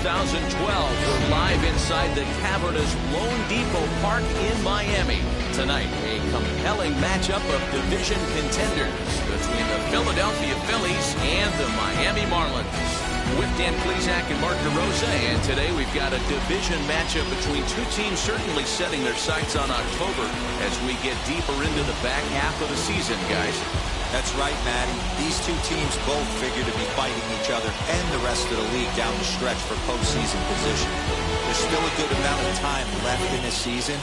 2012. We're live inside the cavernous Lone Depot Park in Miami. Tonight, a compelling matchup of division contenders between the Philadelphia Phillies and the Miami Marlins. With Dan Plesac and Mark DeRosa, and today we've got a division matchup between two teams certainly setting their sights on October as we get deeper into the back half of the season, guys. That's right, Matty. These two teams both figure to be fighting each other and the rest of the league down the stretch for postseason position. There's still a good amount of time left in this season.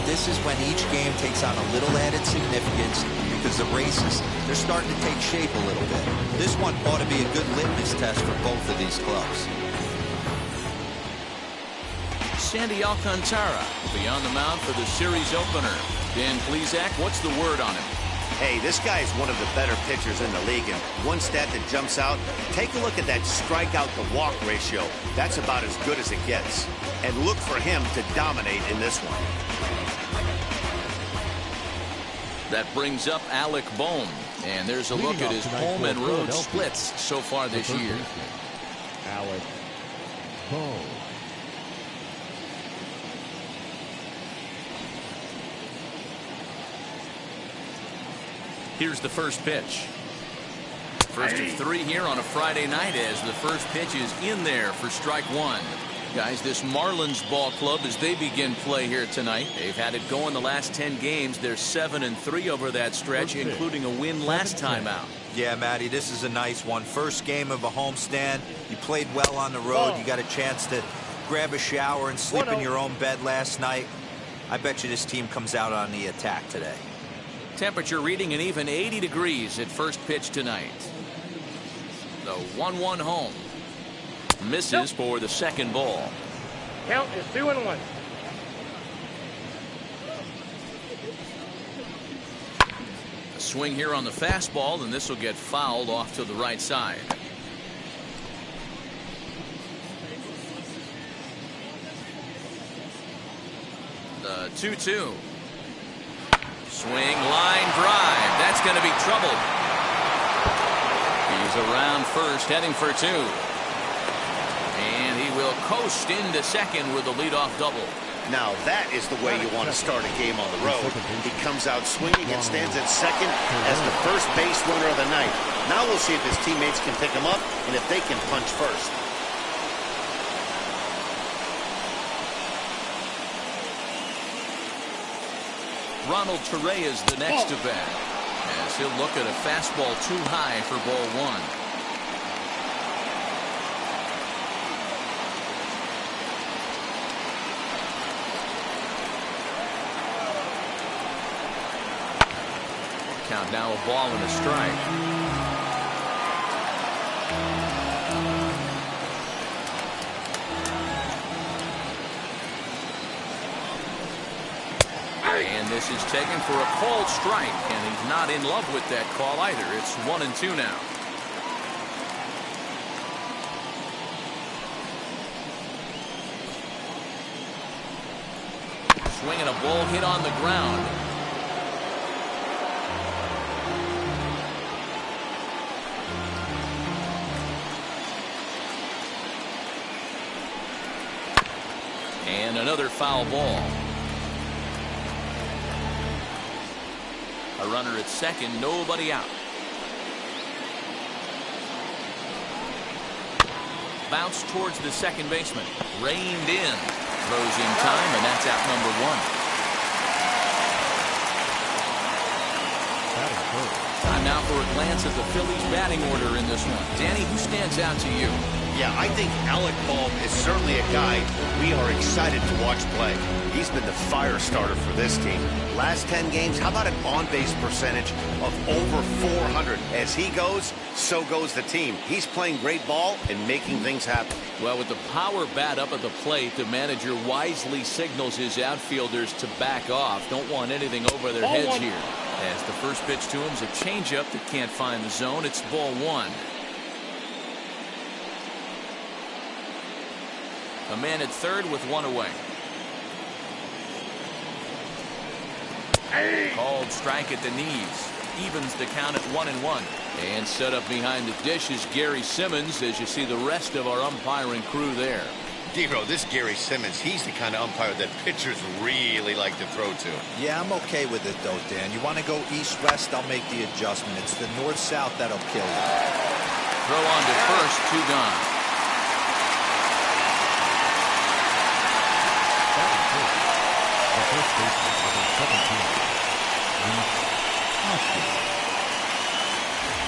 This is when each game takes on a little added significance because the races, they're starting to take shape a little bit. This one ought to be a good litmus test for both of these clubs. Sandy Alcantara will be on the mound for the series opener. Dan Plesac, what's the word on him? Hey, this guy is one of the better pitchers in the league, and one stat that jumps out, take a look at that strikeout to walk ratio. That's about as good as it gets. And look for him to dominate in this one. That brings up Alec Bohm, and there's a look at his home and road splits so far this year. Alec Bohm. Here's the first pitch. First of three here on a Friday night as the first pitch is in there for strike one. Guys, this Marlins ball club, as they begin play here tonight, they've had it going the last 10 games. They're 7-3 over that stretch, including a win last time out. Yeah, Matty, this is a nice one. First game of a homestand. You played well on the road. You got a chance to grab a shower and sleep in your own bed last night. I bet you this team comes out on the attack today. Temperature reading an even 80 degrees at first pitch tonight. The 1-1 home. Misses for the second ball. Count is 2-1. A swing here on the fastball, and this will get fouled off to the right side. The 2-2. Swing, line drive. That's going to be trouble. He's around first, heading for two. And he will coast into second with a leadoff double. Now that is the way you want to start a game on the road. He comes out swinging and stands at second as the first base runner of the night. Now we'll see if his teammates can pick him up and if they can punch first. Ronald Torre is the next to bat, as he'll look at a fastball too high for ball one. Count now a ball and a strike. And this is taken for a called strike, and he's not in love with that call either. It's 1-2 now. Swinging a ball hit on the ground. And another foul ball. A runner at second, nobody out. Bounce towards the second baseman. Reined in. Throws in time, and that's out number one. Time now for a glance at the Phillies batting order in this one. Danny, who stands out to you? Yeah, I think Alec Bohm is certainly a guy we are excited to watch play. He's been the fire starter for this team. Last 10 games, how about an on-base percentage of over 400? As he goes, so goes the team. He's playing great ball and making things happen. Well, with the power bat up at the plate, the manager wisely signals his outfielders to back off. Don't want anything over their heads here. As the first pitch to him is a changeup that can't find the zone. It's ball one. A man at third with one away. Called strike at the knees. Evens the count at 1-1. And set up behind the dish is Gary Simmons as you see the rest of our umpiring crew there. Dero, this Gary Simmons, he's the kind of umpire that pitchers really like to throw to. Yeah, I'm okay with it, though, Dan. You want to go east-west, I'll make the adjustment. It's the north-south that'll kill you. Throw on to first, 2 gone. The first baseman, number 17,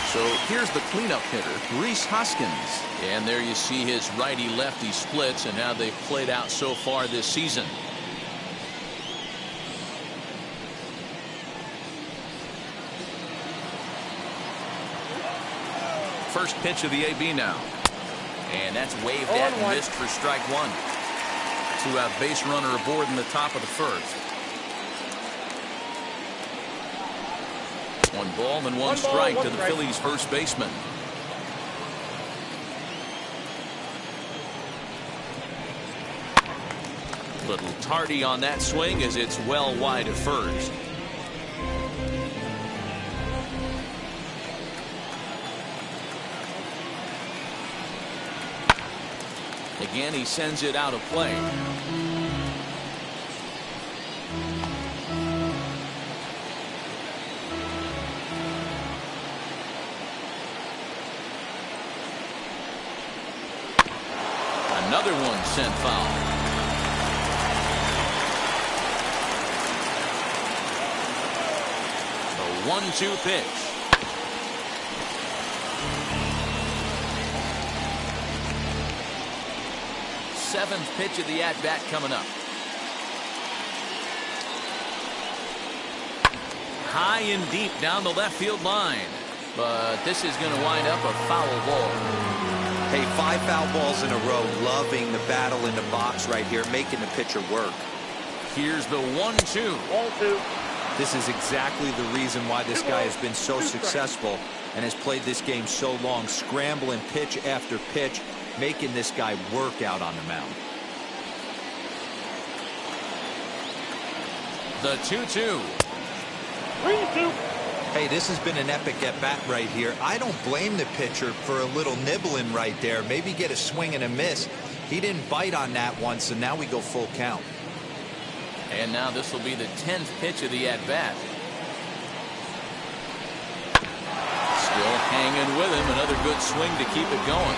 So here's the cleanup hitter, Rhys Hoskins. And there you see his righty-lefty splits and how they've played out so far this season. First pitch of the AB now. And that's waved at and missed for strike 1. Two-out base runner aboard in the top of the first. 1 ball and 1 strike to the Phillies' first baseman. Little tardy on that swing as it's well wide of first. Again, he sends it out of play. Another one sent foul. A 1-2 pitch. Seventh pitch of the at-bat coming up. High and deep down the left field line. But this is going to wind up a foul ball. Hey, 5 foul balls in a row. Loving the battle in the box right here, making the pitcher work. Here's the 1-2. 1-2. This is exactly the reason why this guy has been so successful and has played this game so long, scrambling pitch after pitch, making this guy work out on the mound. The 2-2. 3-2. Hey, this has been an epic at-bat right here. I don't blame the pitcher for a little nibbling right there. Maybe get a swing and a miss. He didn't bite on that one, so now we go full count. And now this will be the 10th pitch of the at-bat. Still hanging with him. Another good swing to keep it going.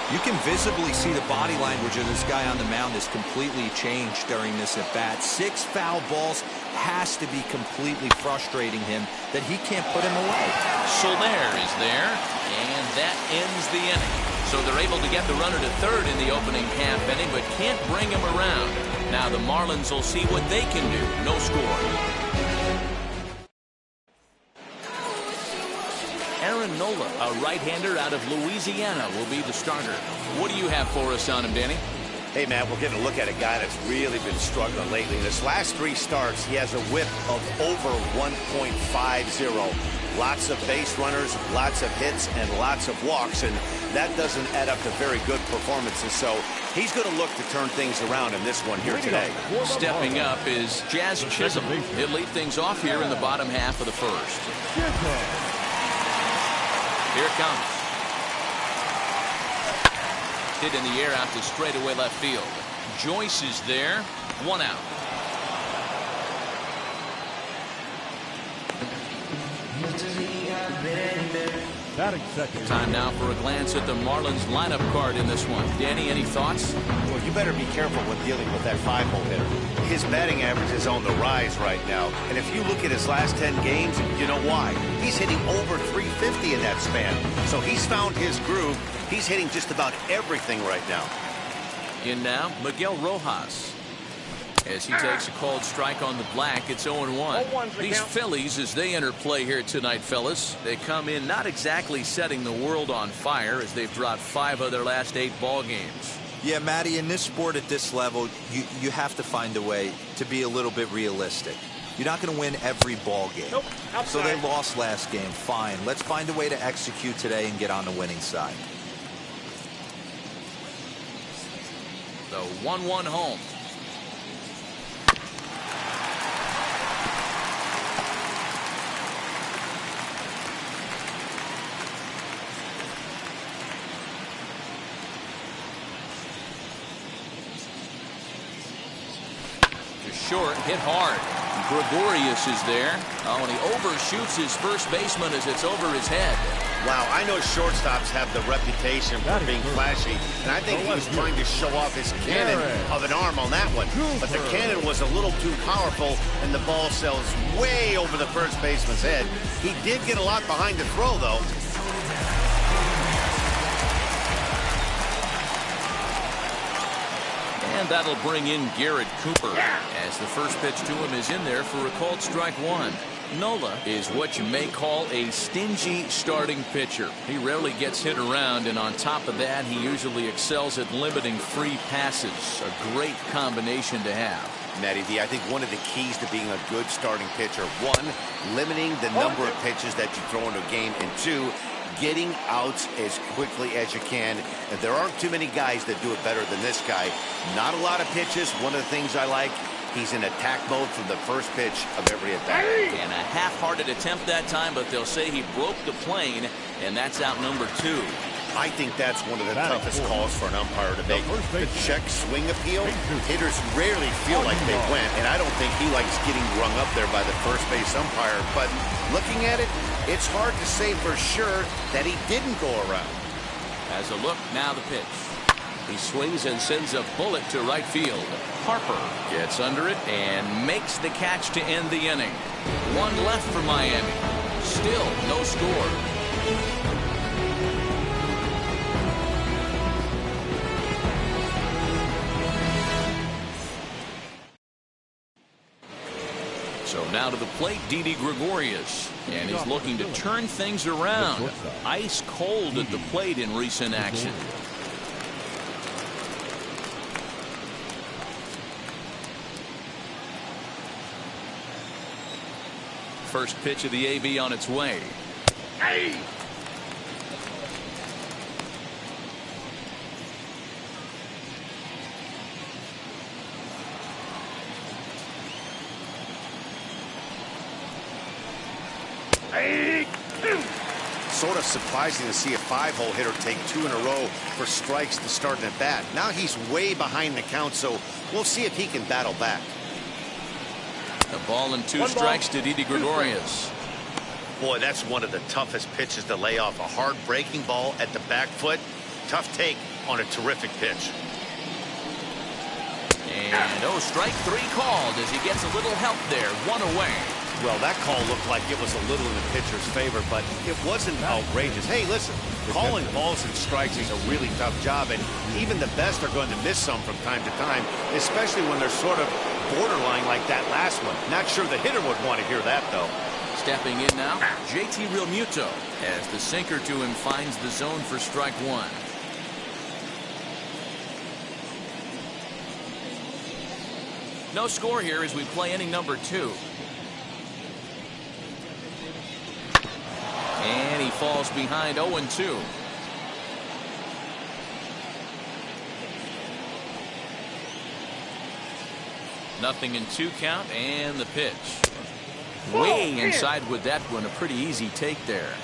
You can visibly see the body language of this guy on the mound has completely changed during this at-bat. 6 foul balls has to be completely frustrating him that he can't put him away. Soler is there, and that ends the inning. So they're able to get the runner to third in the opening half inning, but can't bring him around. Now the Marlins will see what they can do. No score. Aaron Nola, a right-hander out of Louisiana, will be the starter. What do you have for us on him, Danny? Hey, Matt, we're getting a look at a guy that's really been struggling lately. In his last 3 starts, he has a whip of over 1.50. Lots of base runners, lots of hits, and lots of walks, and that doesn't add up to very good performances. So he's going to look to turn things around in this one here today. Stepping up is Jazz Chisholm. He'll lead things off here in the bottom half of the first. Here it comes. Hit in the air out to straightaway left field. Joyce is there. 1 out. Batting second. Time now for a glance at the Marlins lineup card in this one. Danny, any thoughts? Well, you better be careful when dealing with that 5-hole hitter. His batting average is on the rise right now. And if you look at his last 10 games, you know why. He's hitting over 350 in that span. So he's found his groove. He's hitting just about everything right now. In now, Miguel Rojas. As he takes a called strike on the black, it's 0-1. These Phillies, as they enter play here tonight, fellas, they come in not exactly setting the world on fire as they've dropped 5 of their last 8 ball games. Yeah, Matty, in this sport at this level, you have to find a way to be a little bit realistic. You're not going to win every ball game. Nope, so they lost last game. Fine. Let's find a way to execute today and get on the winning side. The 1-1 home. short, hit hard. Gregorius is there. Oh, and he overshoots his first baseman as it's over his head. Wow, I know shortstops have the reputation for being flashy, and I think he was trying to show off his cannon of an arm on that one. But the cannon was a little too powerful, and the ball sails way over the first baseman's head. He did get a lot behind the throw, though. And that'll bring in Garrett Cooper as the first pitch to him is in there for a called strike one. Nola is what you may call a stingy starting pitcher. He rarely gets hit around, and on top of that, he usually excels at limiting free passes. A great combination to have. Matty V, I think one of the keys to being a good starting pitcher, one, limiting the number of pitches that you throw into a game, and two, getting outs as quickly as you can. And there aren't too many guys that do it better than this guy. Not a lot of pitches. One of the things I like, he's in attack mode from the first pitch of every attack. And a half-hearted attempt that time, but they'll say he broke the plane, and that's out number two. I think that's one of the toughest calls for an umpire to make. The check swing appeal, hitters rarely feel like they went, and I don't think he likes getting rung up there by the first base umpire. But looking at it, it's hard to say for sure that he didn't go around. As a look, now the pitch. He swings and sends a bullet to right field. Harper gets under it and makes the catch to end the inning. One left for Miami. Still no score. So now to the plate, Didi Gregorius, and he's looking to turn things around. Ice cold at the plate in recent action. First pitch of the AB on its way. Hey! Sort of surprising to see a five-hole hitter take two in a row for strikes to start an at-bat. Now he's way behind the count, so we'll see if he can battle back. A ball and two strikes to Didi Gregorius. Boy, that's one of the toughest pitches to lay off. A hard breaking ball at the back foot. Tough take on a terrific pitch. And strike three called as he gets a little help there. One away. Well, that call looked like it was a little in the pitcher's favor, but it wasn't outrageous. Hey, listen, calling balls and strikes is a really tough job, and even the best are going to miss some from time to time, especially when they're sort of borderline like that last one. Not sure the hitter would want to hear that, though. Stepping in now, JT Realmuto as the sinker to him finds the zone for strike one. No score here as we play inning number two. And he falls behind 0-2. Nothing in two count, and the pitch. Way inside with that one. A pretty easy take there.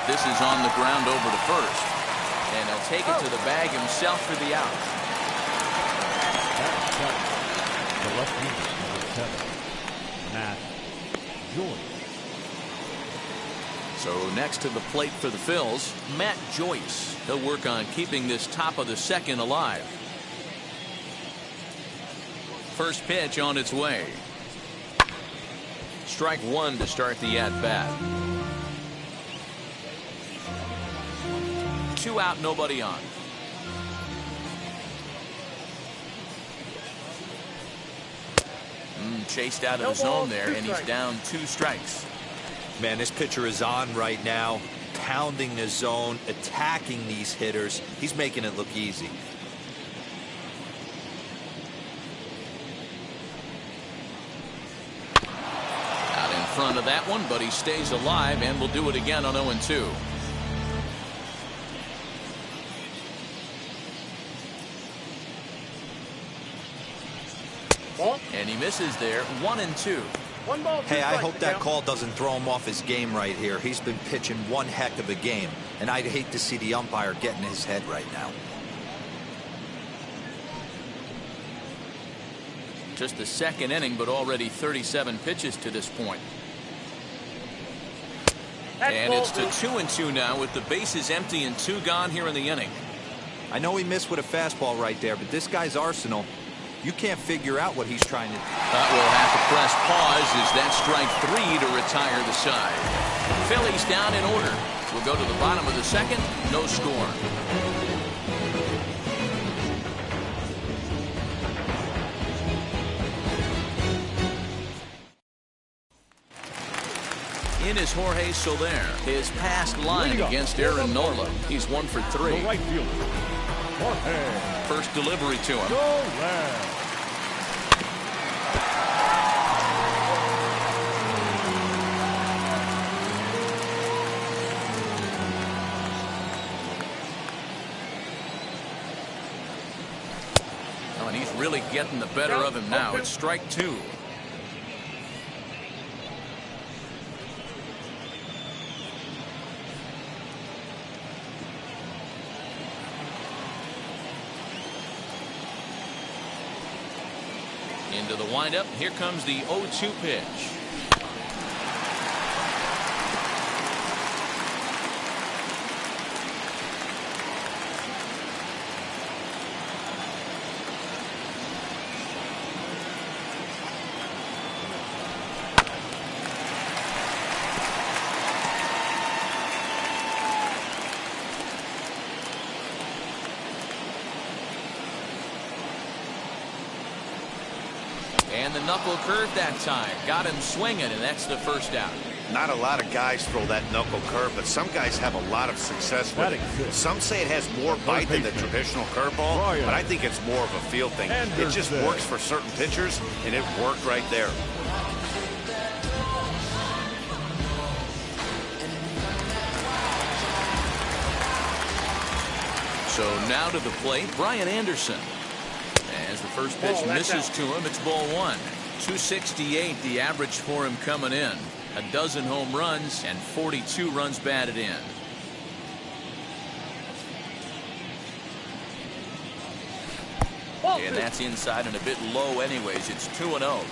This is on the ground over to first. And he'll take it to the bag himself for the out. The left fielder, number 7, Matt Joyce. So next to the plate for the Phils, Matt Joyce. He'll work on keeping this top of the second alive. First pitch on its way. Strike one to start the at-bat. 2 out, nobody on. Chased out of the zone there, and he's down 2 strikes. Man, this pitcher is on right now, pounding the zone, attacking these hitters. He's making it look easy. Out in front of that one, but he stays alive and will do it again on 0-2. And he misses there. 1-2. Hey, I hope that call doesn't throw him off his game right here. He's been pitching one heck of a game, and I'd hate to see the umpire getting his head right now. Just the second inning, but already 37 pitches to this point. And it's to 2-2 now with the bases empty and 2 gone here in the inning. I know he missed with a fastball right there, but this guy's arsenal, you can't figure out what he's trying to do. We'll have to press pause as that's strike 3 to retire the side. Phillies down in order. We'll go to the bottom of the second. No score. In is Jorge Soler. His past line against Aaron Nola. He's 1 for 3. The right fielder, Jorge First delivery to him. Soler. Oh, and he's really getting the better of him now. It's strike 2. Into the windup. Here comes the 0-2 pitch. And the knuckle curve that time. Got him swinging, and that's the first out. Not a lot of guys throw that knuckle curve, but some guys have a lot of success with it. Some say it has more bite than the traditional curveball, but I think it's more of a feel thing. It just works for certain pitchers, and it worked right there. So now to the plate, Brian Anderson. As the first pitch misses to him, it's ball 1. 268 the average for him coming in. A dozen home runs and 42 runs batted in. And that's inside and a bit low anyways. It's 2-0.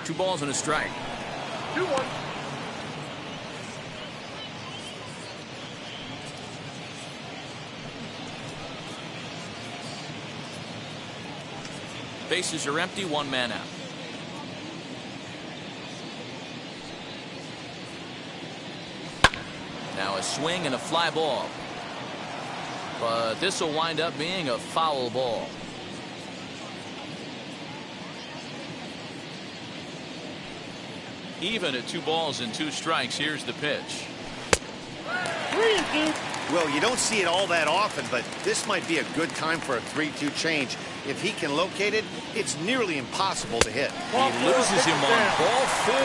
Two balls and a strike. 2-1. Bases are empty, 1 man out. Now a swing and a fly ball. But this will wind up being a foul ball. Even at 2 balls and 2 strikes. Here's the pitch. Well, you don't see it all that often, but this might be a good time for a 3-2 change. If he can locate it, it's nearly impossible to hit. He loses him on ball 4.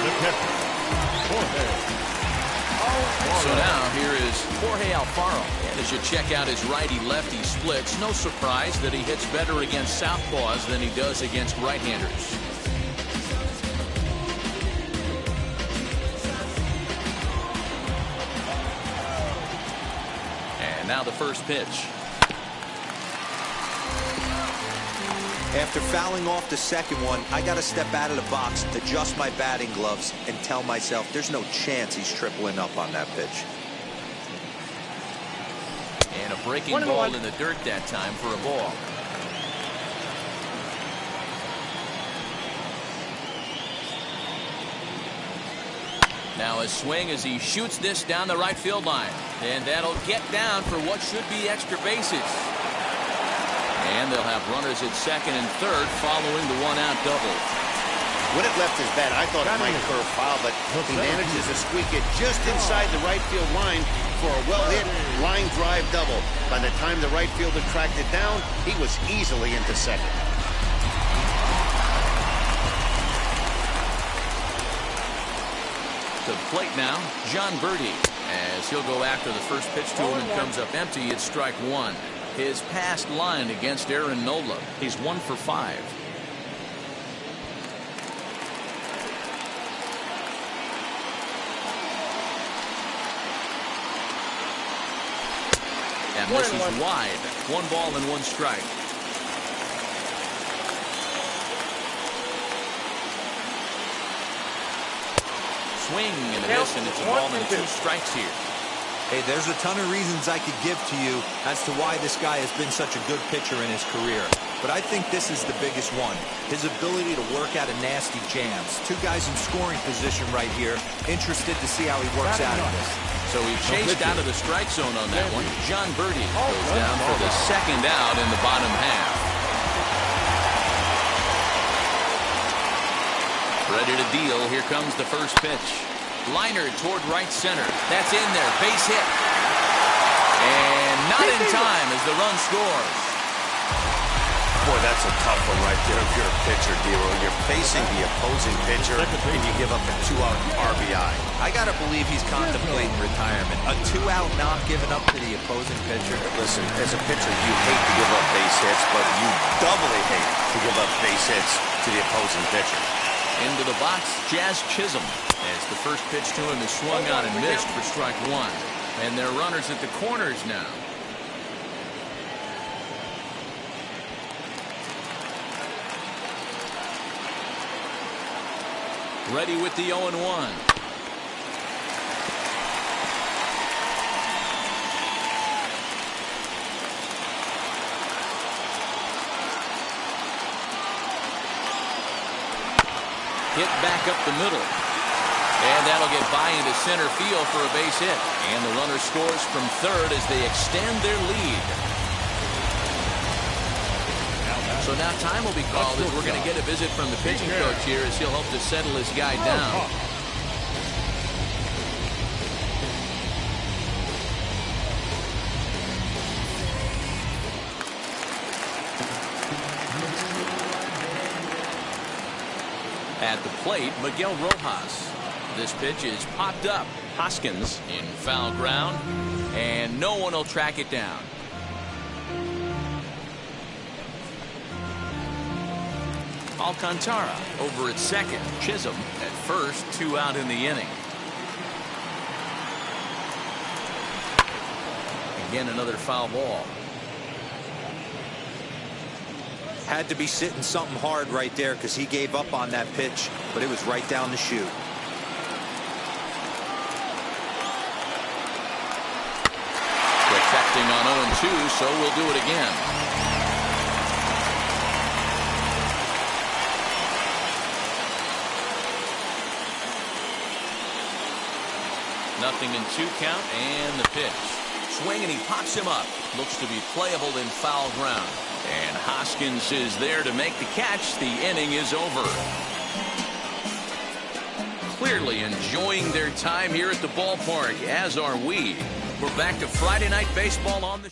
The catcher, Jorge. So now here is Jorge Alfaro. And as you check out his righty-lefty splits, no surprise that he hits better against southpaws than he does against right-handers. And now the first pitch. After fouling off the second one, I got to step out of the box, adjust my batting gloves, and tell myself there's no chance he's tripling up on that pitch. And a breaking ball in the dirt that time for a ball. Now a swing as he shoots this down the right field line. And that'll get down for what should be extra bases. And they'll have runners at second and third following the 1-out double. When it left his bat, I thought it might curve foul, but he manages to squeak it just inside the right field line for a well-hit line drive double. By the time the right fielder tracked it down, he was easily into second. the plate now, John Birdie. As he'll go after the first pitch to him and comes up empty, it's strike one. His past line against Aaron Nola, he's 1 for 5. And this is wide. 1 ball and 1 strike. Swing and a miss, and it's a ball and 2 strikes here. Hey, there's a ton of reasons I could give to you as to why this guy has been such a good pitcher in his career. But I think this is the biggest one. His ability to work out of nasty jams. 2 guys in scoring position right here. Interested to see how he works out of this. So he chased out of the strike zone on that one. John Birdie goes down for the second out in the bottom half. Ready to deal. Here comes the first pitch. Liner toward right center. That's in there. Base hit. And not in time as the run scores. Boy, that's a tough one right there if you're a pitcher, Dero. You're facing the opposing pitcher, and you give up a 2-out RBI. I got to believe he's contemplating retirement. A 2-out knock given up to the opposing pitcher. Listen, as a pitcher, you hate to give up base hits, but you doubly hate to give up base hits to the opposing pitcher. Into the box, Jazz Chisholm. As the first pitch to him is swung on and missed for strike one. And they're runners at the corners now. Ready with the 0-1. Hit back up the middle. And that'll get by into center field for a base hit. And the runner scores from third as they extend their lead. So now time will be called as we're going to get a visit from the pitching coach here as he'll hope to settle his guy down. At the plate, Miguel Rojas. This pitch is popped up. Hoskins in foul ground, and no one will track it down. Alcantara over at second. Chisholm at first, 2 out in the inning. Again, another foul ball. Had to be sitting something hard right there because he gave up on that pitch, but it was right down the chute. Protecting on 0-2, so we'll do it again. Nothing in 2 count, and the pitch. Swing, and he pops him up. Looks to be playable in foul ground. And Hoskins is there to make the catch. The inning is over. Clearly enjoying their time here at the ballpark, as are we. We're back to Friday Night Baseball on the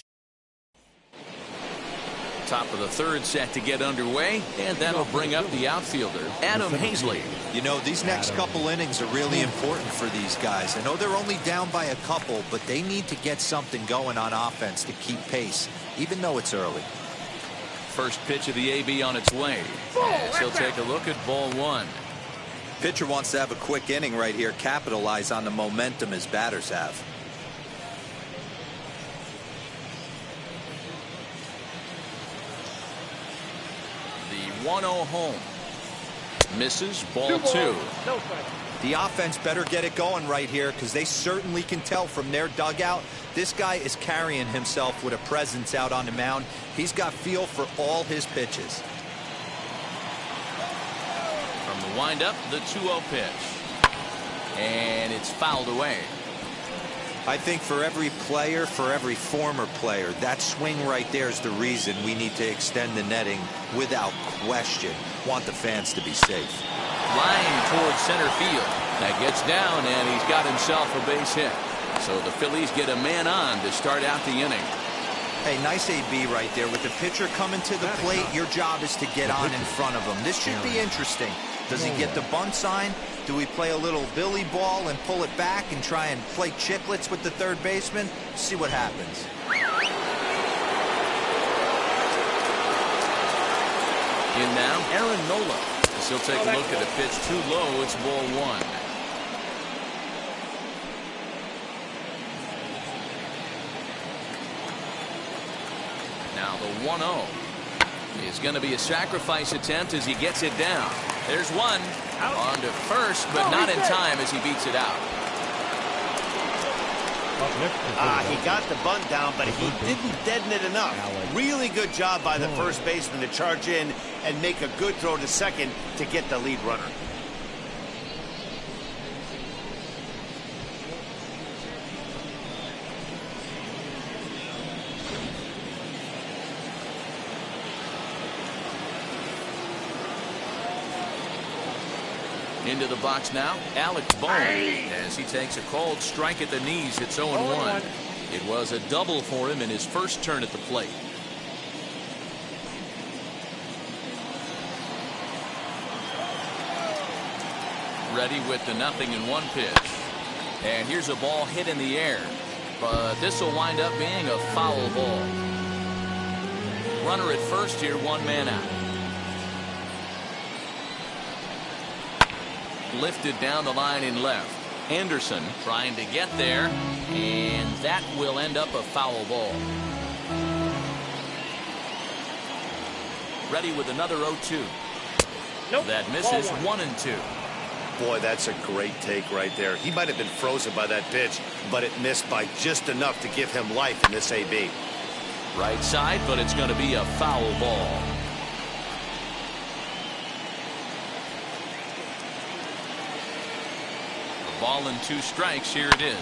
top of the third set to get underway, and that'll bring up the outfielder, Adam Hazley. You know, these next couple innings are really important for these guys. I know they're only down by a couple, but they need to get something going on offense to keep pace, even though it's early. First pitch of the AB on its way. As he'll take a look at ball 1. Pitcher wants to have a quick inning right here, capitalize on the momentum his batters have. The 1-0 home. Misses, ball 2. The offense better get it going right here because they certainly can tell from their dugout this guy is carrying himself with a presence out on the mound. He's got feel for all his pitches. From the windup, the 2-0 pitch. And it's fouled away. I think for every player, for every former player, that swing right there is the reason we need to extend the netting without question. Want the fans to be safe. Line towards center field. That gets down, and he's got himself a base hit. So the Phillies get a man on to start out the inning. Hey, nice AB right there. With the pitcher coming to the plate, your job is to get on in front of him. This should be interesting. Does he get the bunt sign? Do we play a little Billy ball and pull it back and try and play chicklets with the third baseman? See what happens. In now, Aaron Nola. As he'll take a look at the pitch too low. It's ball one. Now the 1-0 is going to be a sacrifice attempt as he gets it down. There's one. On to first, but not in time as he beats it out. He got the bunt down, but he didn't deaden it enough. Really good job by the first baseman to charge in and make a good throw to second to get the lead runner. Into the box now, Alex Bone, as he takes a called strike at the knees. It's 0-1. It was a double for him in his first turn at the plate. Ready with the 0-1 pitch. And here's a ball hit in the air. But this will wind up being a foul ball. Runner at first here, one man out. Lifted down the line in left. Anderson trying to get there, and that will end up a foul ball. Ready with another 0-2. Nope. That misses 1-2. Boy, that's a great take right there. He might have been frozen by that pitch, but it missed by just enough to give him life in this AB. Right side, but it's going to be a foul ball. Ball and 2 strikes. Here it is.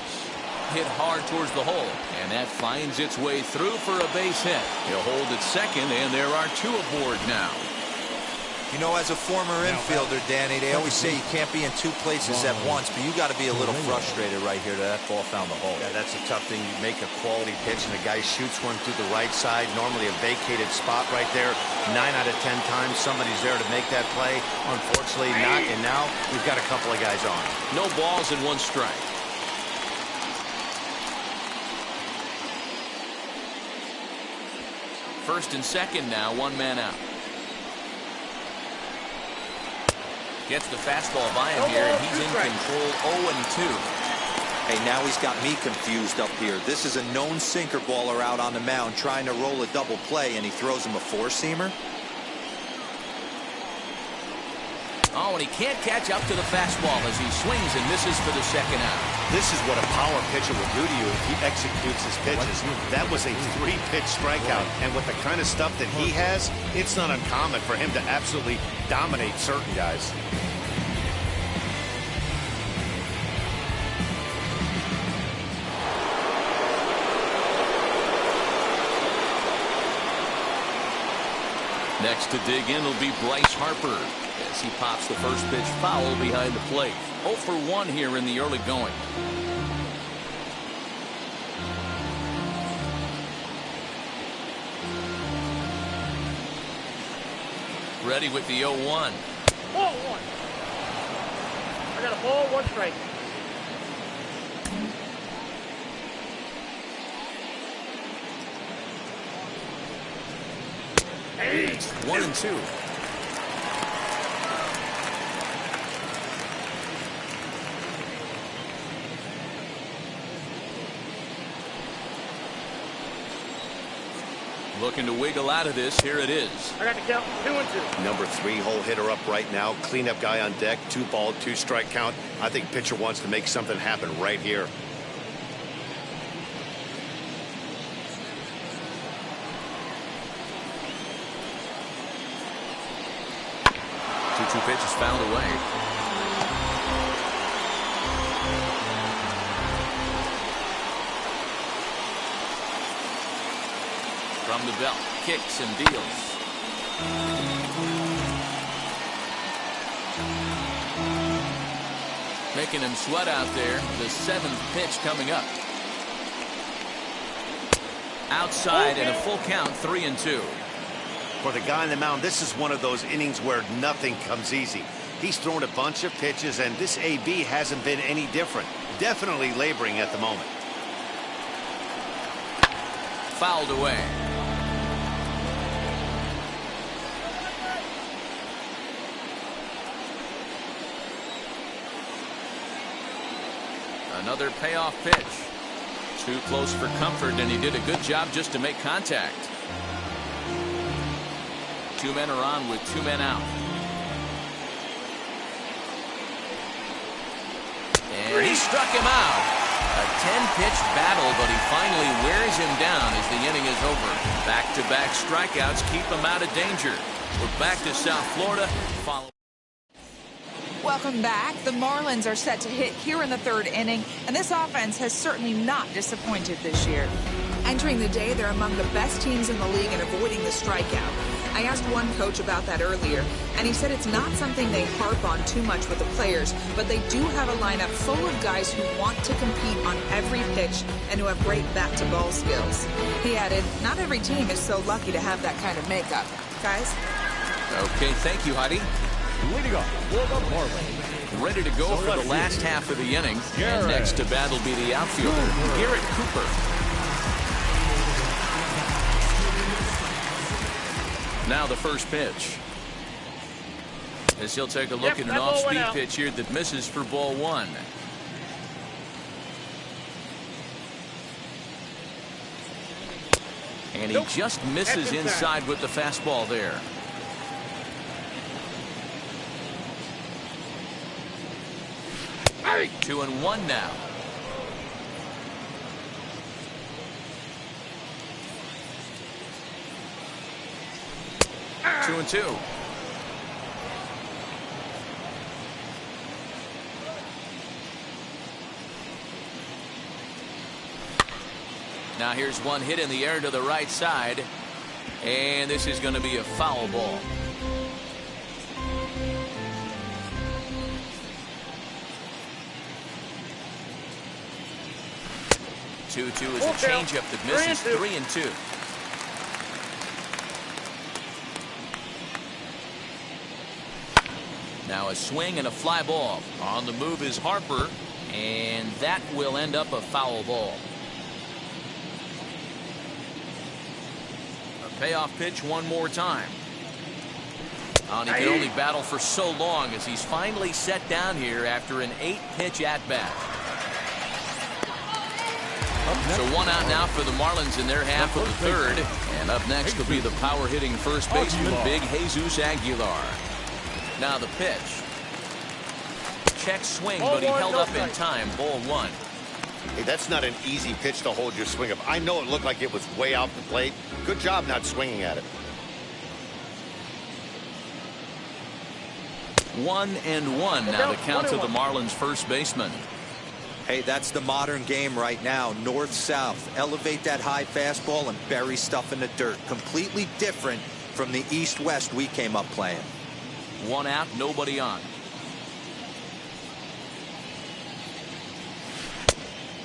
Hit hard towards the hole, and that finds its way through for a base hit. He'll hold at second, and there are 2 aboard now. You know, as a former infielder, Danny, they always say you can't be in 2 places at once, but you got to be a little frustrated right here that ball found the hole. Yeah, that's a tough thing. You make a quality pitch, and the guy shoots one through the right side, normally a vacated spot right there. 9 out of 10 times, somebody's there to make that play. Unfortunately, not, and now we've got a couple of guys on. No balls and 1 strike. First and second now, 1 man out. Gets the fastball by him here, and he's in control. 0-2. Hey, now he's got me confused up here. This is a known sinker baller out on the mound trying to roll a double play, and he throws him a 4-seamer. Oh, and he can't catch up to the fastball as he swings and misses for the second out. This is what a power pitcher will do to you if he executes his pitches. That was a 3-pitch strikeout, and with the kind of stuff that he has, it's not uncommon for him to absolutely dominate certain guys. Next to dig in will be Bryce Harper as he pops the first pitch foul behind the plate. 0 for 1 here in the early going. Ready with the 0-1. Ball 1. I got a ball, 1 strike. Hey. 1-2. Looking to wiggle out of this. Here it is. I got the count 2-2. Number 3 hole hitter up right now. Cleanup guy on deck. 2 ball, 2 strike count. I think pitcher wants to make something happen right here. 2-2 pitch is fouled away. From the belt, kicks and deals. Making him sweat out there. The 7th pitch coming up. Outside and a full count, 3-2. For the guy on the mound, this is one of those innings where nothing comes easy. He's thrown a bunch of pitches, and this AB hasn't been any different. Definitely laboring at the moment. Fouled away. Another payoff pitch. Too close for comfort, and he did a good job just to make contact. 2 men are on with 2 men out. And he struck him out. A 10-pitch battle, but he finally wears him down as the inning is over. Back-to-back strikeouts keep him out of danger. We're back to South Florida. Welcome back. The Marlins are set to hit here in the 3rd inning, and this offense has certainly not disappointed this year. Entering the day, they're among the best teams in the league in avoiding the strikeout. I asked one coach about that earlier, and he said it's not something they harp on too much with the players, but they do have a lineup full of guys who want to compete on every pitch and who have great bat-to-ball skills. He added, not every team is so lucky to have that kind of makeup. Guys? Okay, thank you, Heidi. Leading off for the Marlins. Ready to go for the last half of the inning. And next to bat will be the outfielder, Garrett Cooper. Now the first pitch. As he'll take a look at an off-speed pitch here that misses for ball 1. And he just misses inside with the fastball there. 2-1 now. Two and two. Now here's one hit in the air to the right side, and this is going to be a foul ball. Two is a changeup that misses. 3-2. Now a swing and a fly ball. On the move is Harper, and that will end up a foul ball. A payoff pitch one more time. And he can only battle for so long as he's finally set down here after an 8-pitch at-bat. So 1 out now for the Marlins in their half of the 3rd. And up next will be the power-hitting first baseman, Big Jesus Aguilar. Now the pitch. Check swing, but he held up in time. Ball 1. Hey, that's not an easy pitch to hold your swing up. I know it looked like it was way out the plate. Good job not swinging at it. 1-1 now the count to the Marlins first baseman. Hey, that's the modern game right now. North-south. Elevate that high fastball and bury stuff in the dirt. Completely different from the east-west we came up playing. 1 out, nobody on.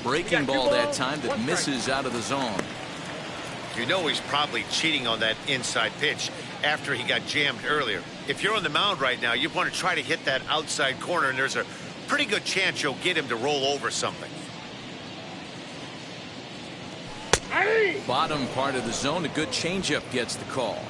Breaking ball that time that misses out of the zone. You know he's probably cheating on that inside pitch after he got jammed earlier. If you're on the mound right now, you want to try to hit that outside corner, and there's a pretty good chance you'll get him to roll over something. Bottom part of the zone, a good changeup gets the call.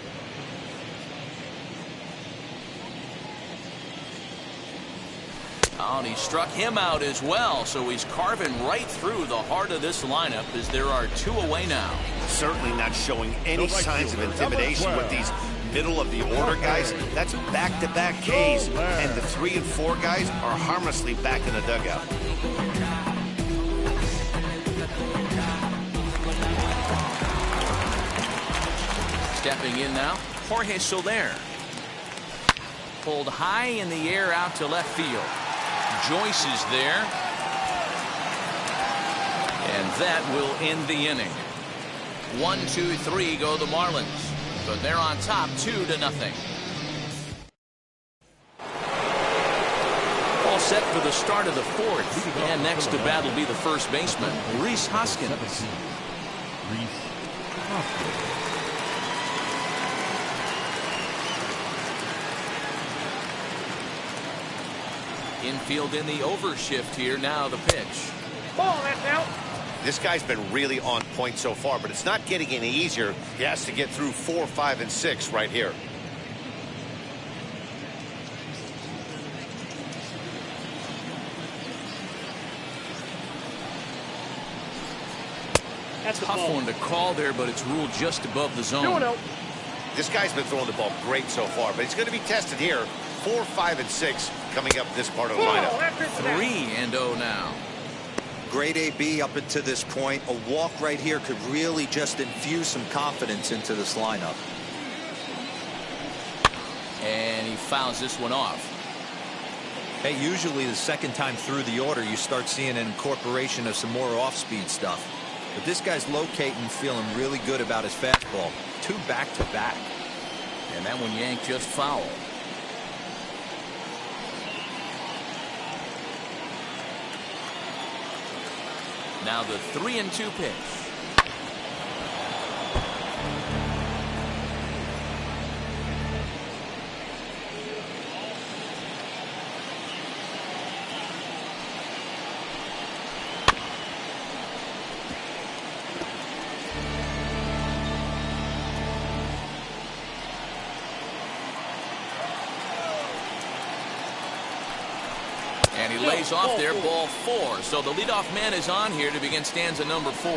Oh, and he struck him out as well, so he's carving right through the heart of this lineup as there are 2 away now. Certainly not showing any signs of intimidation with these middle-of-the-order guys. That's back-to-back Ks, and the 3 and 4 guys are harmlessly back in the dugout. Stepping in now, Jorge Soler. Pulled high in the air out to left field. Joyce is there. And that will end the inning. 1, 2, 3 go the Marlins. But they're on top 2-0. All set for the start of the 4th. And next to bat will be the first baseman, Rhys Hoskins. Infield in the overshift here. Now the pitch. Ball, that's out. This guy's been really on point so far, but it's not getting any easier. He has to get through 4, 5, and 6 right here. That's the Tough ball. one to call there, but it's ruled just above the zone. 2-0. This guy's been throwing the ball great so far, but he's going to be tested here. 4, 5, and 6 coming up this part of the Ball, lineup. that's it for that. 3-0 now. Great AB up until this point. A walk right here could really just infuse some confidence into this lineup. And he fouls this one off. Hey, usually the second time through the order, you start seeing an incorporation of some more off-speed stuff. But this guy's locating, feeling really good about his fastball. 2 back-to-back. And that one yanked just foul. Now the 3-2 pitch. And he lays off there, ball 4. So the leadoff man is on here to begin stanza number 4.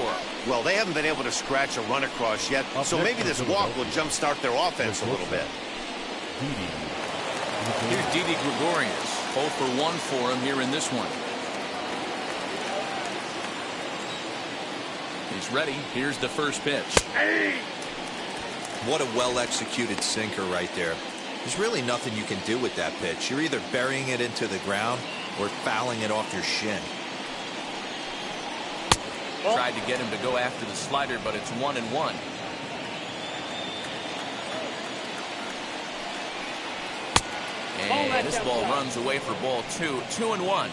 Well, they haven't been able to scratch a run across yet, so maybe this walk will jumpstart their offense a little bit. Here's Didi Gregorius. 0 for 1 for him here in this one. He's ready. Here's the first pitch. What a well-executed sinker right there. There's really nothing you can do with that pitch. You're either burying it into the ground or fouling it off your shin. Tried to get him to go after the slider, but it's 1-1. And this ball runs away for ball 2. 2-1.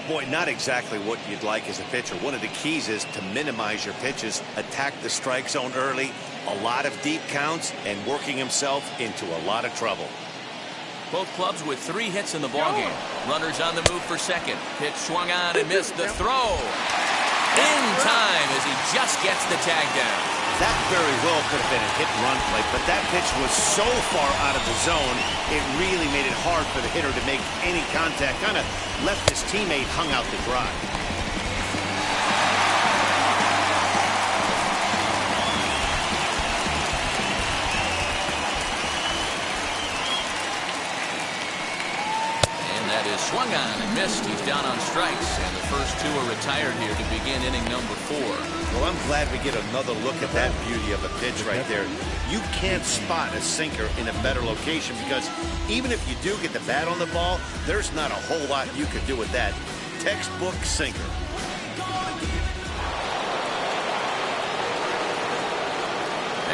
Boy, not exactly what you'd like as a pitcher. One of the keys is to minimize your pitches, attack the strike zone early, a lot of deep counts, and working himself into a lot of trouble. Both clubs with 3 hits in the ballgame. Runners on the move for second. Pitch swung on and missed the throw. In time as he just gets the tag down. That very well could have been a hit-and-run play, but that pitch was so far out of the zone, it really made it hard for the hitter to make any contact. Kind of left his teammate hung out to dry. Is swung on and missed. He's down on strikes, and the first 2 are retired here to begin inning number 4. Well, I'm glad we get another look at that beauty of a pitch right there. You can't spot a sinker in a better location because even if you do get the bat on the ball, there's not a whole lot you can do with that. Textbook sinker.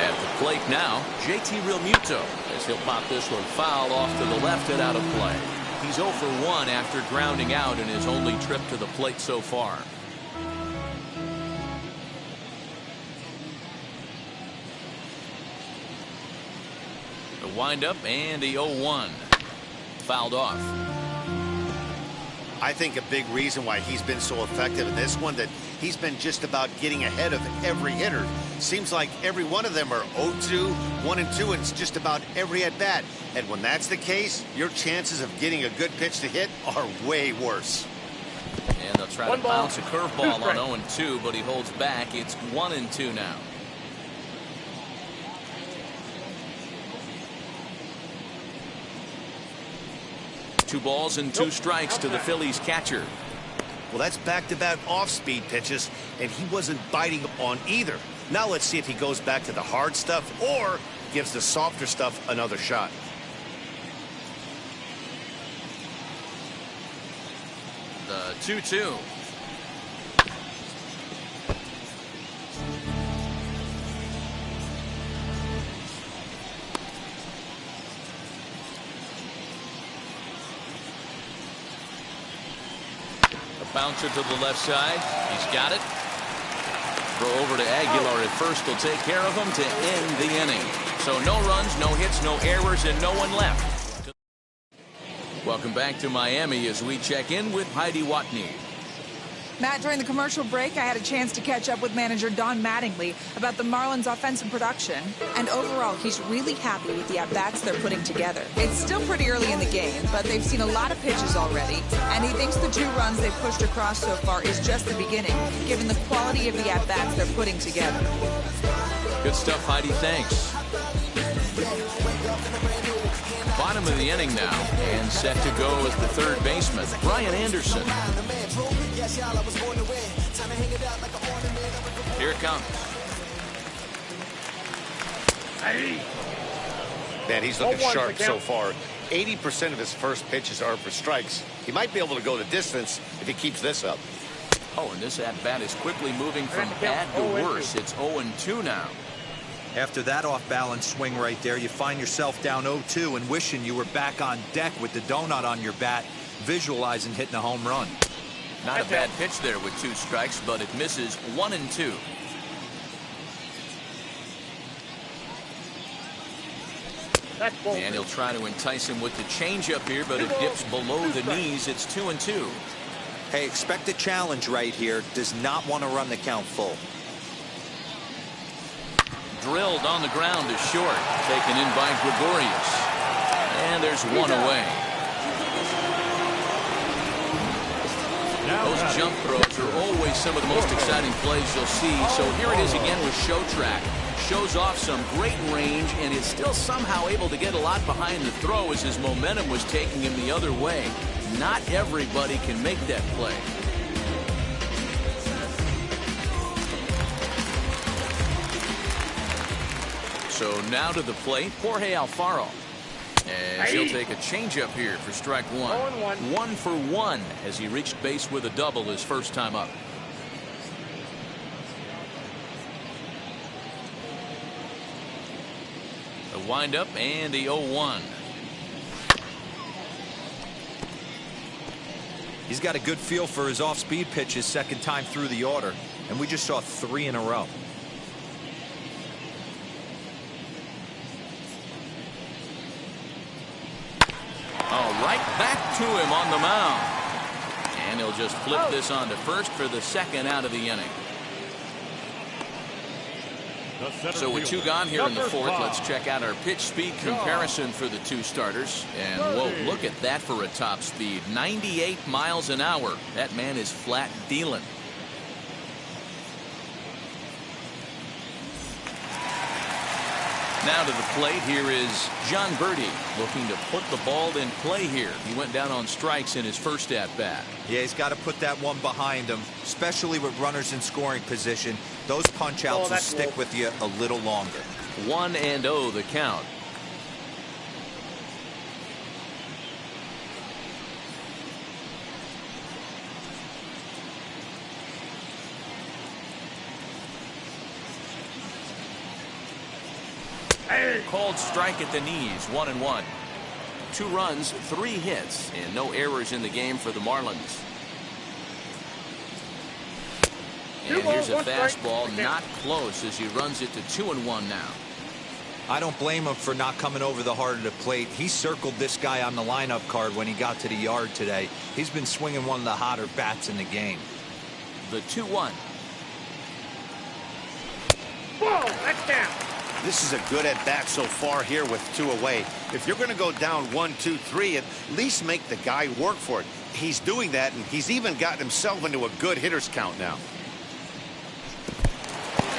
At the plate now, JT Realmuto, as he'll pop this one foul off to the left and out of play. He's 0 for 1 after grounding out in his only trip to the plate so far. The windup and the 0-1. Fouled off. I think a big reason why he's been so effective in this one that he's been just about getting ahead of every hitter. Seems like every one of them are 0-2, 1-2, and it's just about every at-bat. And when that's the case, your chances of getting a good pitch to hit are way worse. And they'll try to bounce a curveball on 0-2, but he holds back. It's 1-2 now. Two balls and 2 strikes to the Phillies catcher. Well, that's back-to-back off-speed pitches, and he wasn't biting on either. Now let's see if he goes back to the hard stuff or gives the softer stuff another shot. The 2-2. Bouncer to the left side. He's got it. Throw over to Aguilar at first. Will take care of him to end the inning. So no runs, no hits, no errors, and no one left. Welcome back to Miami as we check in with Heidi Watney. Matt, during the commercial break, I had a chance to catch up with manager Don Mattingly about the Marlins' offensive production. And overall, he's really happy with the at-bats they're putting together. It's still pretty early in the game, but they've seen a lot of pitches already. And he thinks the 2 runs they've pushed across so far is just the beginning, given the quality of the at-bats they're putting together. Good stuff, Heidi. Thanks. Bottom of the inning now, and set to go as the third baseman, Brian Anderson. Here it comes. Man, he's looking sharp so far. 80% of his first pitches are for strikes. He might be able to go the distance if he keeps this up. Oh, and this at-bat is quickly moving from bad to worse. It's 0-2 now. After that off-balance swing right there, you find yourself down 0-2 and wishing you were back on deck with the donut on your bat, visualizing hitting a home run. Not a bad pitch there with 2 strikes, but it misses 1-2. And he'll try to entice him with the changeup here, but it dips below the knees. It's 2-2. Hey, expect a challenge right here. Does not want to run the count full. Drilled on the ground to short, taken in by Gregorius. And there's 1 away. Those jump throws are always some of the most exciting plays you'll see. So here it is again with Show Track. Shows off some great range and is still somehow able to get a lot behind the throw as his momentum was taking him the other way. Not everybody can make that play. So now to the plate, Jorge Alfaro. As he'll take a changeup here for strike 1. 1 for 1 as he reached base with a double his first time up. The windup and the 0-1. He's got a good feel for his off-speed pitches second time through the order, and we just saw 3 in a row. Right back to him on the mound. And he'll just flip this on to first for the second out of the inning. So with 2 gone here in the 4th, let's check out our pitch speed comparison for the 2 starters. And whoa, look at that for a top speed. 98 miles an hour. That man is flat dealing. Now to the plate, here is John Birdie looking to put the ball in play here. He went down on strikes in his first at-bat. Yeah, he's got to put that one behind him, especially with runners in scoring position. Those punch-outs will stick with you a little longer. 1-0 the count. Called strike at the knees, 1-1. 2 runs, 3 hits, and no errors in the game for the Marlins. And here's a fastball, not close, as he runs it to 2-1 now. I don't blame him for not coming over the heart of the plate. He circled this guy on the lineup card when he got to the yard today. He's been swinging one of the hotter bats in the game. The 2-1. Whoa, that's down. This is a good at-bat so far here with 2 away. If you're going to go down 1-2-3, at least make the guy work for it. He's doing that, and he's even gotten himself into a good hitter's count now.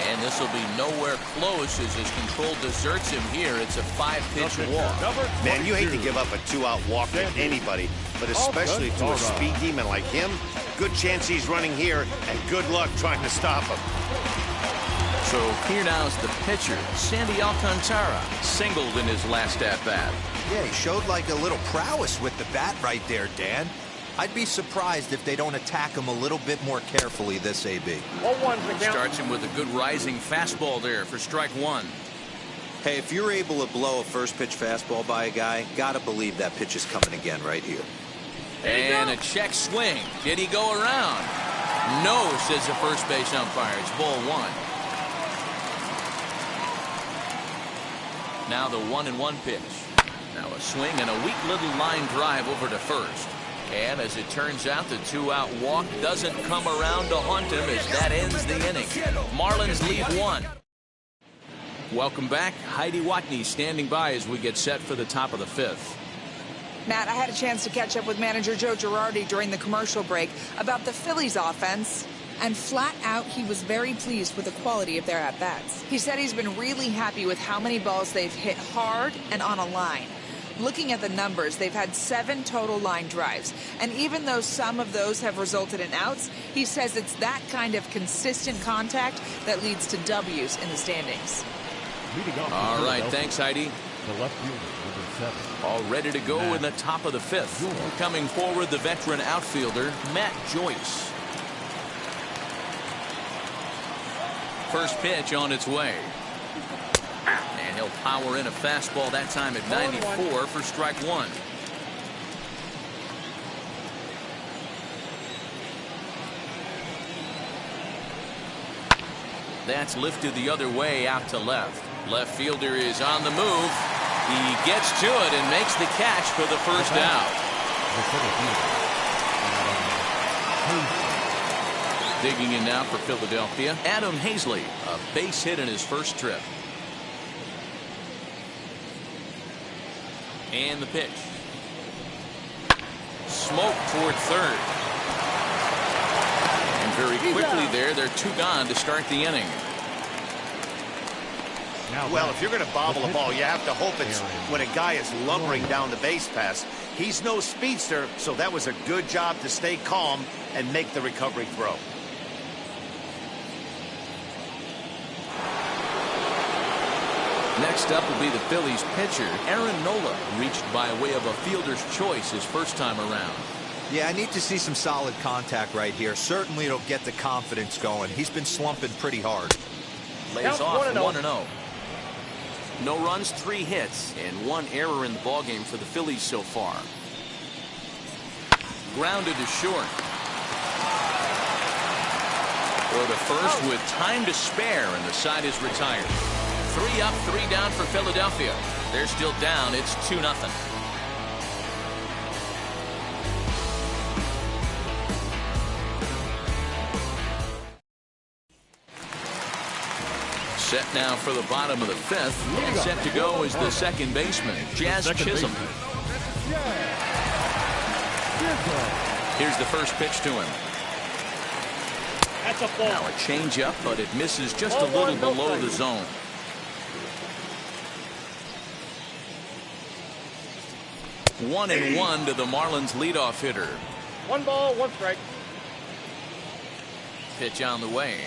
And this will be nowhere close as his control deserts him here. It's a 5-pitch walk. Man, you hate to give up a 2-out walk to anybody, but especially to a speed demon like him. Good chance he's running here, and good luck trying to stop him. So here now is the pitcher, Sandy Alcantara, singled in his last at-bat. Yeah, he showed like a little prowess with the bat right there, Dan. I'd be surprised if they don't attack him a little bit more carefully this AB. Starts him with a good rising fastball there for strike 1. Hey, if you're able to blow a first pitch fastball by a guy, gotta believe that pitch is coming again right here. And a check swing. Did he go around? No, says the first base umpire. It's ball 1. Now the 1-1 pitch. Now a swing and a weak little line drive over to first. And as it turns out, the two-out walk doesn't come around to haunt him as that ends the inning. Marlins lead 1. Welcome back. Heidi Watney standing by as we get set for the top of the 5th. Matt, I had a chance to catch up with manager Joe Girardi during the commercial break about the Phillies offense. And flat out, he was very pleased with the quality of their at-bats. He said he's been really happy with how many balls they've hit hard and on a line. Looking at the numbers, they've had 7 total line drives. And even though some of those have resulted in outs, he says it's that kind of consistent contact that leads to W's in the standings. All right, thanks, Heidi. The left fielder, number 7. All ready to go in the top of the 5th. Coming forward, the veteran outfielder, Matt Joyce. First pitch on its way. And he'll power in a fastball that time at 94 for strike 1. That's lifted the other way out to left. Left fielder is on the move. He gets to it and makes the catch for the first out. Digging in now for Philadelphia, Adam Hazley, a base hit in his first trip. And the pitch. Smoke toward third. And very quickly there, they're 2 gone to start the inning. Well, if you're going to bobble a ball, you have to hope it's when a guy is lumbering down the base pass. He's no speedster, so that was a good job to stay calm and make the recovery throw. Next up will be the Phillies pitcher, Aaron Nola, reached by way of a fielder's choice his first time around. Yeah, I need to see some solid contact right here. Certainly it'll get the confidence going. He's been slumping pretty hard. Lays off 1-0. No runs, 3 hits, and 1 error in the ballgame for the Phillies so far. Grounded to short. Throw to first with time to spare, and the side is retired. 3 up, 3 down for Philadelphia. They're still down. It's 2-0. Set now for the bottom of the 5th. And set to go is the second baseman, Jazz Chisholm. Here's the first pitch to him. That's a ball. Now a changeup, but it misses just a little below the zone. One and one to the Marlins leadoff hitter. 1 ball, 1 strike. Pitch on the way.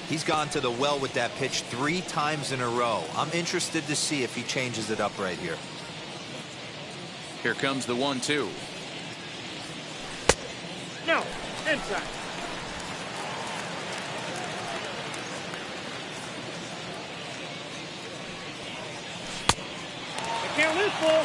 He's gone to the well with that pitch 3 times in a row. I'm interested to see if he changes it up right here. Here comes the 1-2. No, inside. I can't lose, ball.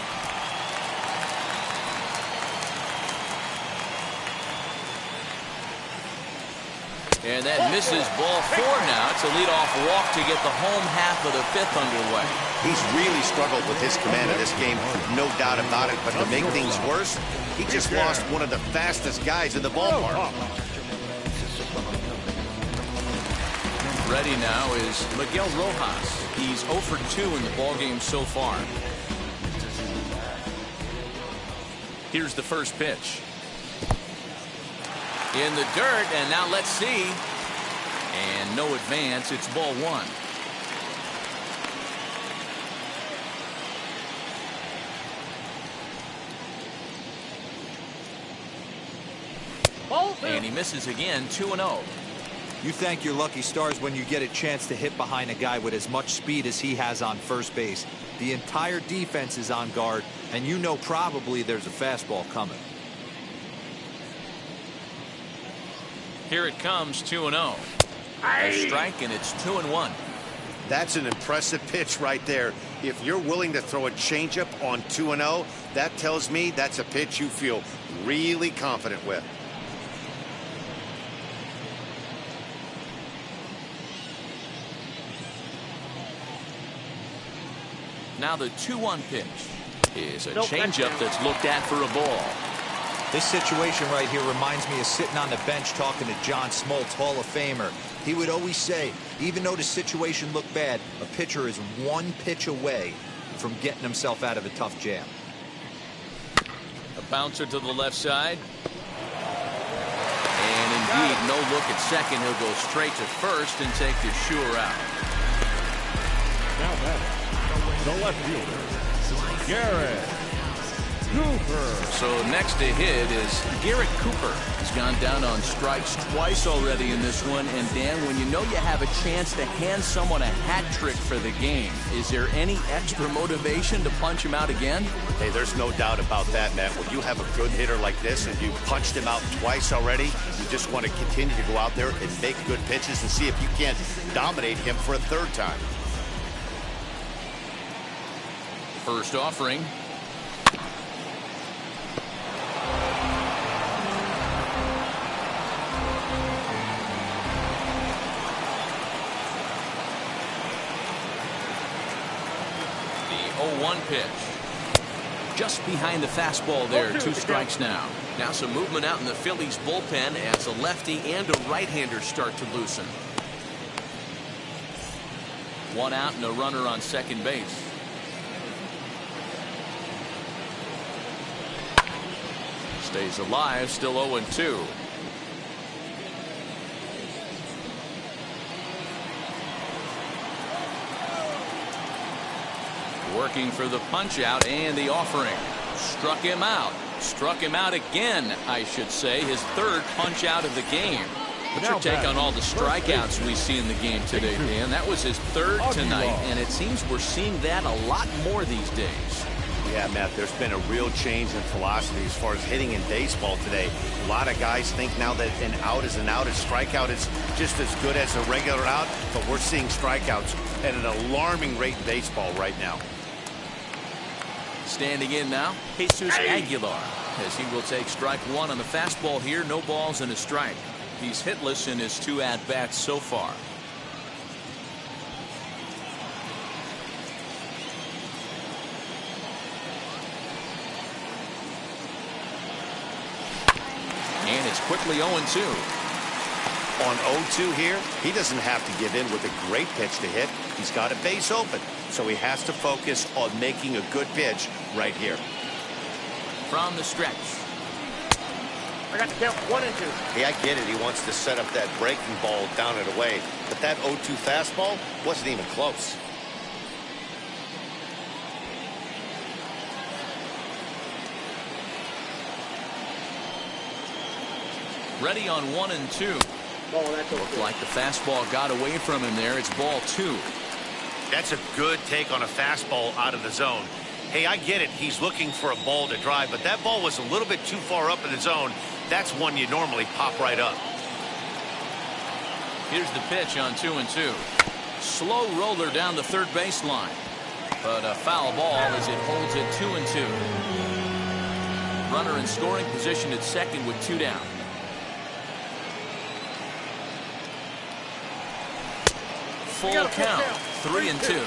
And that misses ball 4 now. It's a leadoff walk to get the home half of the 5th underway. He's really struggled with his command of this game, no doubt about it. But to make things worse, he just lost one of the fastest guys in the ballpark. Ready now is Miguel Rojas. He's 0 for 2 in the ballgame so far. Here's the first pitch. In the dirt, and now let's see. And no advance. It's ball 1. And he misses again, 2-0. You thank your lucky stars when you get a chance to hit behind a guy with as much speed as he has on first base. The entire defense is on guard, and you know probably there's a fastball coming. Here it comes, 2-0. A strike, and it's 2-1. That's an impressive pitch right there. If you're willing to throw a changeup on 2-0, that tells me that's a pitch you feel really confident with. Now the 2-1 pitch is a changeup that's looked at for a ball. This situation right here reminds me of sitting on the bench talking to John Smoltz, Hall of Famer. He would always say, even though the situation looked bad, a pitcher is one pitch away from getting himself out of a tough jam. A bouncer to the left side. And indeed, no look at second. He'll go straight to first and take the sure out. Now batting, the left fielder, Garrett Cooper. So next to hit is Garrett Cooper. He's gone down on strikes twice already in this one. And Dan, when you know you have a chance to hand someone a hat trick for the game, is there any extra motivation to punch him out again? Hey, there's no doubt about that, Matt. When you have a good hitter like this and you punched him out twice already, you just want to continue to go out there and make good pitches and see if you can't dominate him for a third time. First offering. The 0-1 pitch. Just behind the fastball there. 2 strikes now. Now some movement out in the Phillies bullpen as a lefty and a right-hander start to loosen. 1 out and a runner on second base. Stays alive, still 0-2. Working for the punch out and the offering. Struck him out. Struck him out again, I should say. His third punch out of the game. What's your take on all the strikeouts we see in the game today, Dan? That was his third tonight, and it seems we're seeing that a lot more these days. Yeah, Matt, there's been a real change in philosophy as far as hitting in baseball today. A lot of guys think now that an out is an out, a strikeout is just as good as a regular out, but we're seeing strikeouts at an alarming rate in baseball right now. Standing in now, Jesus Aguilar, as he will take strike 1 on the fastball here. No balls and a strike. He's hitless in his 2 at-bats so far. And it's quickly 0-2. On 0-2 here, he doesn't have to give in with a great pitch to hit. He's got a base open, so he has to focus on making a good pitch right here. From the stretch. I got to count 1 and 2. Hey, I get it. He wants to set up that breaking ball down and away, but that 0-2 fastball wasn't even close. Ready on 1 and 2. Oh, that's okay. Looked like the fastball got away from him there. It's ball 2. That's a good take on a fastball out of the zone. Hey, I get it. He's looking for a ball to drive, but that ball was a little bit too far up in the zone. That's one you normally pop right up. Here's the pitch on 2 and 2. Slow roller down the third baseline, but a foul ball as it holds it 2 and 2. Runner in scoring position at second with 2 down. Full count, 3 and 2.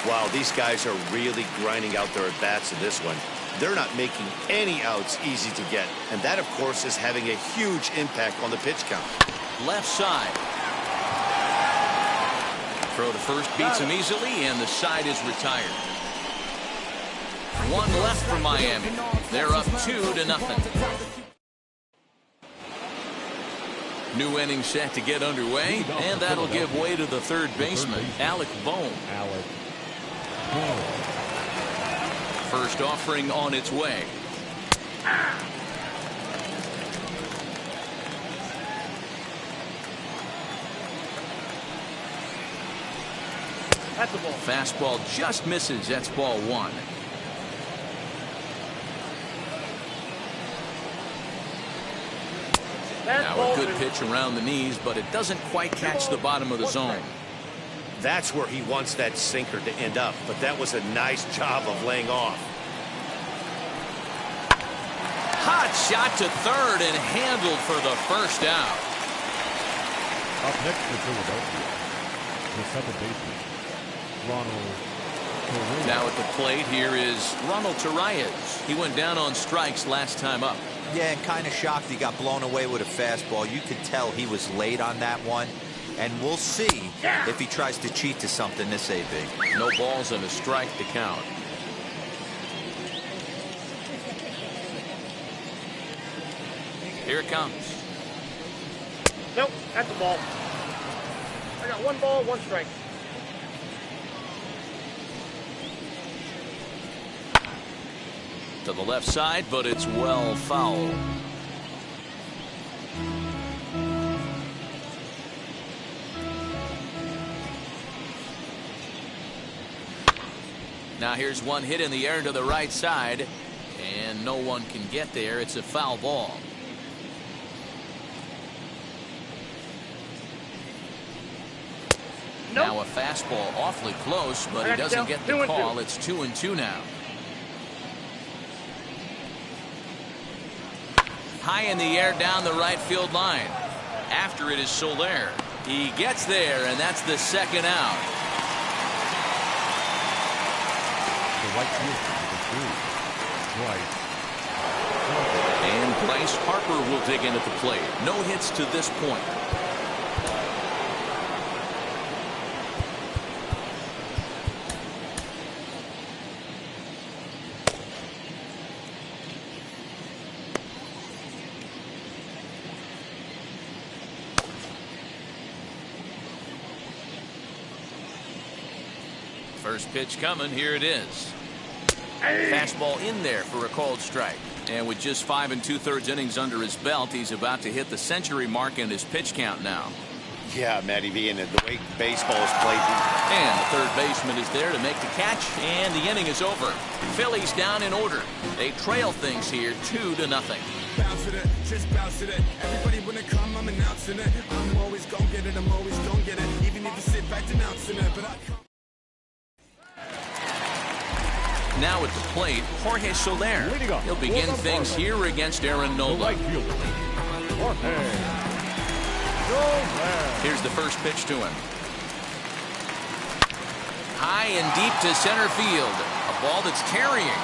Wow, these guys are really grinding out their at-bats in this one. They're not making any outs easy to get, and that, of course, is having a huge impact on the pitch count. Left side. Throw to first beats him easily, and the side is retired. 1 left for Miami. They're up 2-0. New inning set to get underway, and that'll give way to the third baseman, Alec Bohm. First offering on its way. That's the ball. Fastball just misses. That's ball 1. Now a good pitch around the knees, but it doesn't quite catch the bottom of the zone. That's where he wants that sinker to end up, but that was a nice job of laying off. Hot shot to third and handled for the first out. Up next for Philadelphia, the second baseman, Ronald Now at the plate, here is Ronald Torreyes. He went down on strikes last time up. Yeah, and kind of shocked he got blown away with a fastball. You could tell he was late on that one. And we'll see if he tries to cheat to something this AB. No balls and a strike to count. Here it comes. Nope, that's a ball. I got 1 ball, 1 strike. To the left side, but it's well foul. Now here's one hit in the air to the right side, and no one can get there. It's a foul ball. Nope. Now a fastball awfully close, but he doesn't get the call. It's 2-2 now. High in the air down the right field line. After it is Soler. He gets there, and that's the second out. The right fielder with a 3. Right. And Bryce Harper will dig in at the plate. No hits to this point. First pitch coming. Here it is. Fastball in there for a called strike. And with just 5 2/3 innings under his belt, he's about to hit the century mark in his pitch count now. Yeah, Matty V, and the way baseball is played. And the third baseman is there to make the catch, and the inning is over. Phillies down in order. They trail things here 2-0. Bounce with it, just bounce with it. Everybody wanna come, I'm announcing it. I'm always gonna get it, I'm always gonna get it. Even if you sit back denouncing it, but I come. Now at the plate, Jorge Soler. He'll begin things here against Aaron The Nola. right fielder, Jorge Soler. Here's the first pitch to him. High and deep to center field. A ball that's carrying.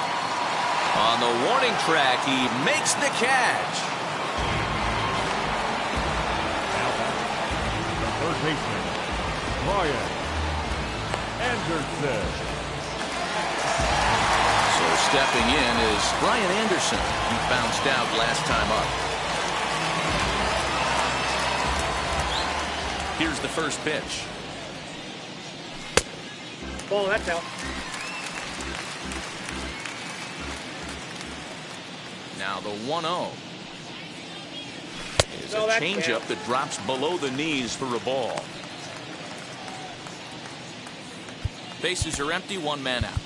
On the warning track, he makes the catch. Now back. The third baseman, Brian Anderson. So stepping in is Brian Anderson. He bounced out last time up. Here's the first pitch. Ball, that's out. Now the 1-0 is No, a that's changeup out. that drops below the knees for a ball. Bases are empty, 1 man out.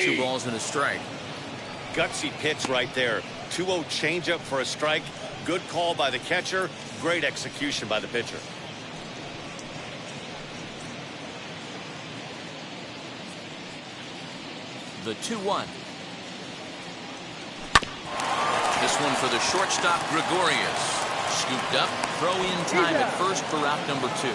Two balls and a strike. Gutsy pitch right there. 2-0 changeup for a strike. Good call by the catcher. Great execution by the pitcher. The 2-1. This one for the shortstop, Gregorius. Scooped up, throw in time at first for out number 2.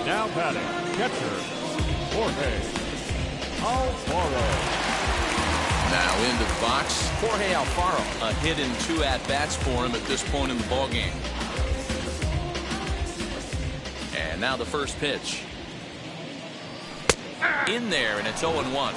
Now batting, catcher, Jorge Alfaro. Now into the box, Jorge Alfaro. A hit in 2 at-bats for him at this point in the ballgame. And now the first pitch. In there, and it's 0-1.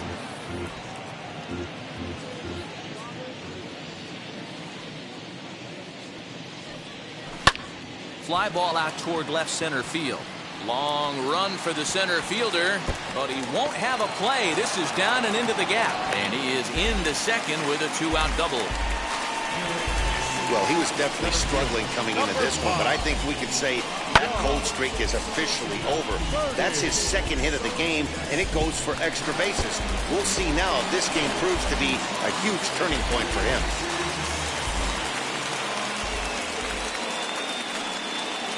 Fly ball out toward left center field. Long run for the center fielder, but he won't have a play. This is down and into the gap, and he is into second with a 2-out double. Well, he was definitely struggling coming into this one, but I think we could say that cold streak is officially over. That's his second hit of the game, and it goes for extra bases. We'll see now if this game proves to be a huge turning point for him.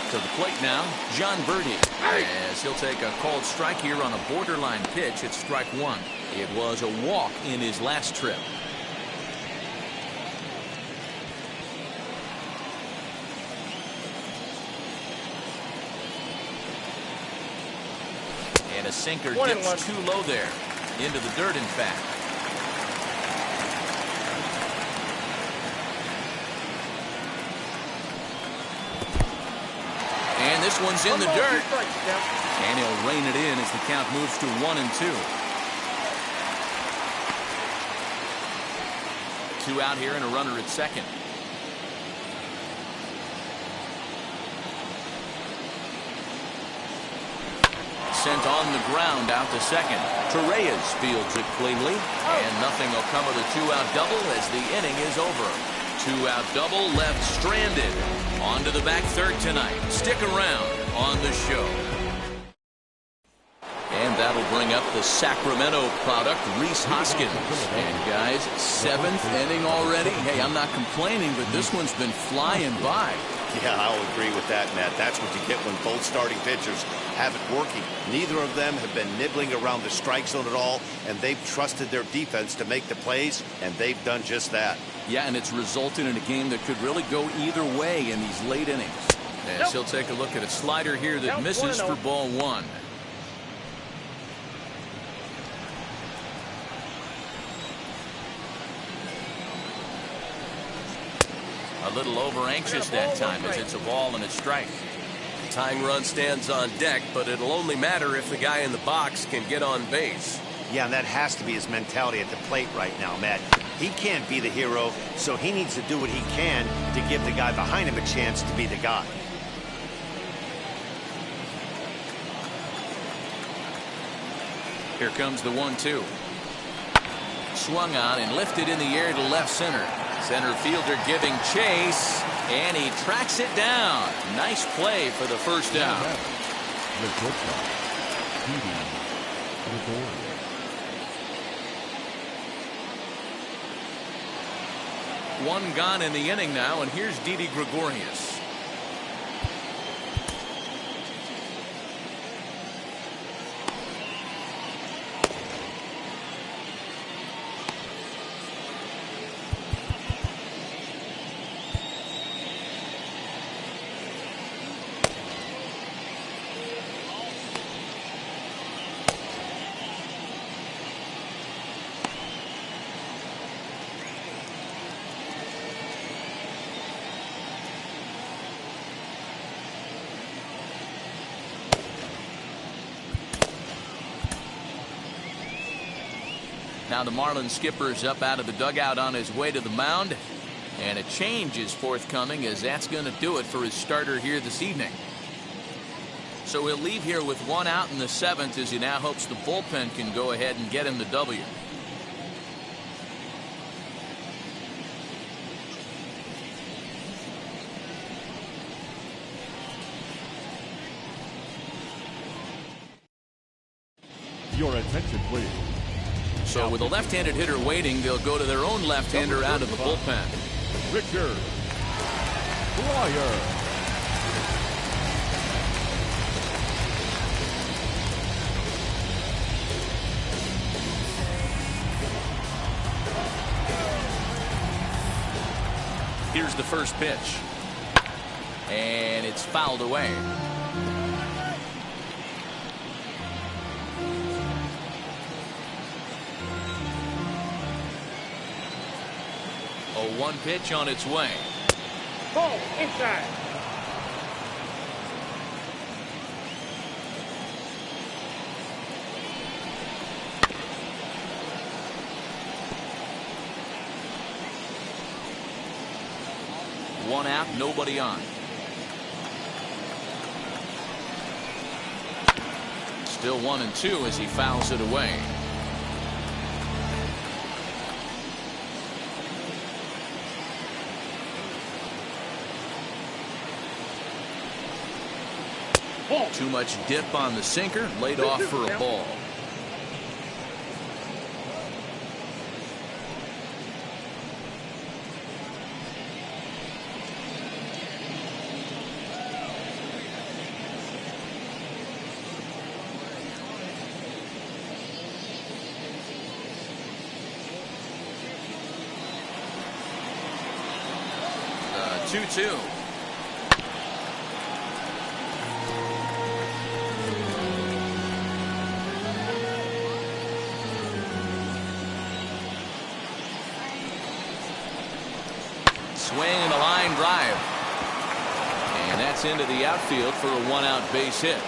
To the plate now, John Birdie. As he'll take a called strike here on a borderline pitch at strike one. It was a walk in his last trip. And a sinker dips too low there. Into the dirt, in fact. And this one's in the dirt. And he'll rein it in as the count moves to 1-2. 2 out here and a runner at second. Sent on the ground out to second. Torreyes fields it cleanly. And nothing will come of the 2-out double as the inning is over. 2-out double left stranded. On to the back third tonight. Stick around on the show. And that'll bring up the Sacramento product, Rhys Hoskins. And guys, 7th inning already. Hey, I'm not complaining, but this one's been flying by. Yeah, I'll agree with that, Matt. That's what you get when both starting pitchers have it working. Neither of them have been nibbling around the strike zone at all, and they've trusted their defense to make the plays, and they've done just that. Yeah, and it's resulted in a game that could really go either way in these late innings. As he'll take a look at a slider here that misses for ball one. A little over anxious that time as it's a ball and a strike. Tying run stands on deck, but it'll only matter if the guy in the box can get on base. Yeah, and that has to be his mentality at the plate right now, Matt. He can't be the hero, so he needs to do what he can to give the guy behind him a chance to be the guy. Here comes the 1-2. Swung on and lifted in the air to left center. Center fielder giving chase, and he tracks it down. Nice play for the first out. One gone in the inning now, and here's Didi Gregorius. Now the Marlins skipper's up out of the dugout on his way to the mound. And a change is forthcoming, as that's going to do it for his starter here this evening. So he'll leave here with 1 out in the 7th as he now hopes the bullpen can go ahead and get him the W. Your attention, please. So with a left-handed hitter waiting, they'll go to their own left-hander out of the bullpen. Richard Flyer. Here's the first pitch. And it's fouled away. A 1 pitch on its way. Ball inside. One out, nobody on. Still 1-2 as he fouls it away. Too much dip on the sinker, laid off for a ball. 2-2. Swing and a line drive. And that's into the outfield for a one-out base hit.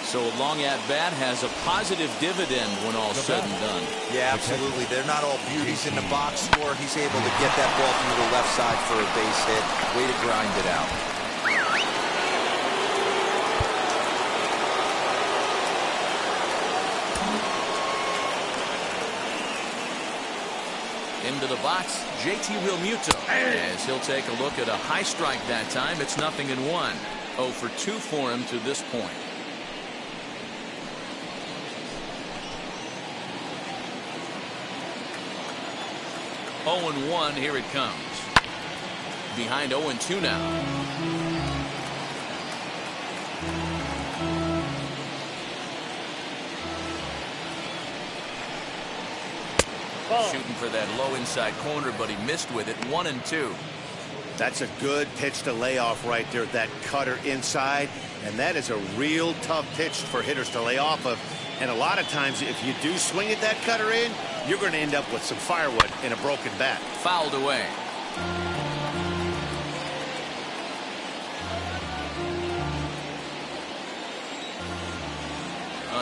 So a long at-bat has a positive dividend when all said and done. Yeah, absolutely. They're not all beauties in the box score. He's able to get that ball through the left side for a base hit. Way to grind it out. Into the box, JT Realmuto, as he'll take a look at a high strike that time. It's 0-1. 0 for 2 for him to this point. Oh and 1, here it comes. Behind 0-2 now. Shooting for that low inside corner, but he missed with it. 1-2. That's a good pitch to lay off right there, that cutter inside. And that is a real tough pitch for hitters to lay off of. And a lot of times, if you do swing at that cutter in, you're going to end up with some firewood in a broken bat. Fouled away.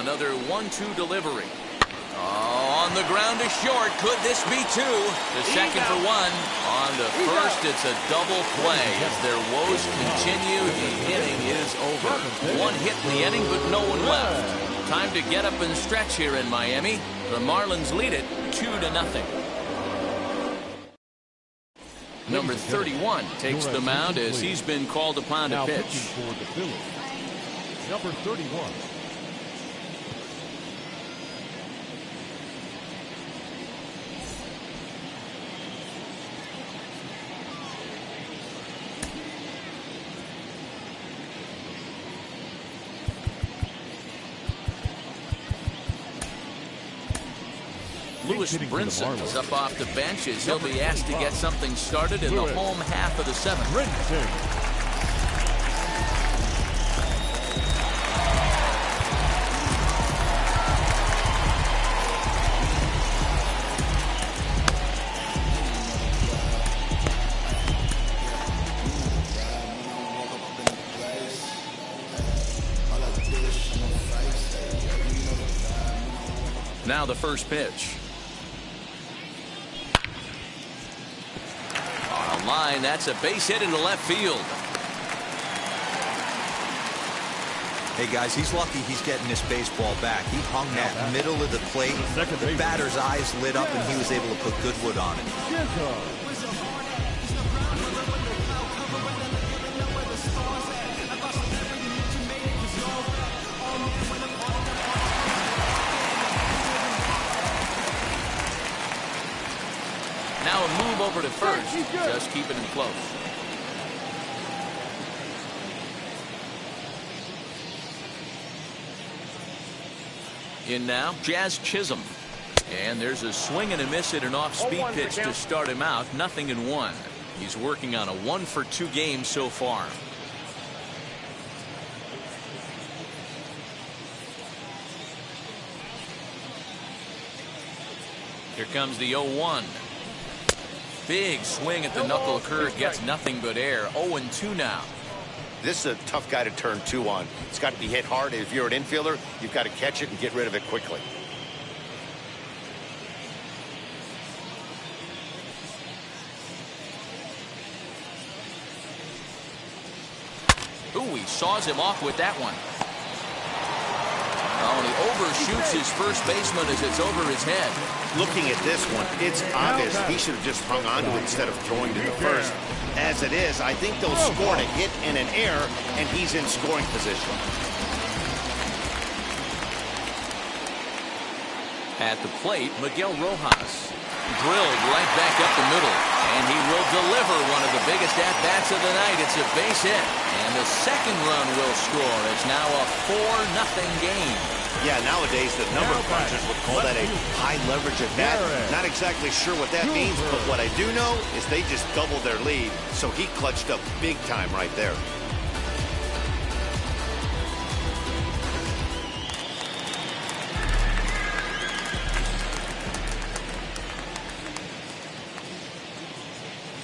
Another 1-2 delivery. Oh, on the ground to short. Could this be 2? The second for 1. On the first, it's a double play. As their woes continue, the inning is over. 1 hit in the inning, but no one left. Time to get up and stretch here in Miami. The Marlins lead it 2-0. Number 31 takes the mound as he's been called upon to pitch. Number 31. Lewis Brinson is up off the bench as he'll be asked to get something started in the home half of the 7th. Now the first pitch. On a line, that's a base hit into left field. Hey guys, he's lucky he's getting this baseball back. He hung that middle of the plate. The batter's eyes lit up and he was able to put good wood on it. Now a move over to first, just keeping him close. In now, Jazz Chisholm. And there's a swing and a miss at an off-speed pitch to start him out. 0-1. He's working on a 1-for-2 game so far. Here comes the 0-1. Big swing at the knuckle curve, gets nothing but air. 0-2 now. This is a tough guy to turn 2 on. It's got to be hit hard. If you're an infielder, you've got to catch it and get rid of it quickly. Ooh, he saws him off with that one. Oh, and he overshoots his first baseman as it's over his head. Looking at this one, it's obvious he should have just hung on to it instead of throwing to the first. As it is, I think they'll score a hit and an error, and he's in scoring position. At the plate, Miguel Rojas. Drilled right back up the middle. And he will deliver one of the biggest at-bats of the night. It's a base hit. And the second run will score. It's now a 4-0 game. Yeah, nowadays the number crunchers would call that a high leverage at bat. Not exactly sure what that means, but what I do know is they just doubled their lead. So he clutched up big time right there.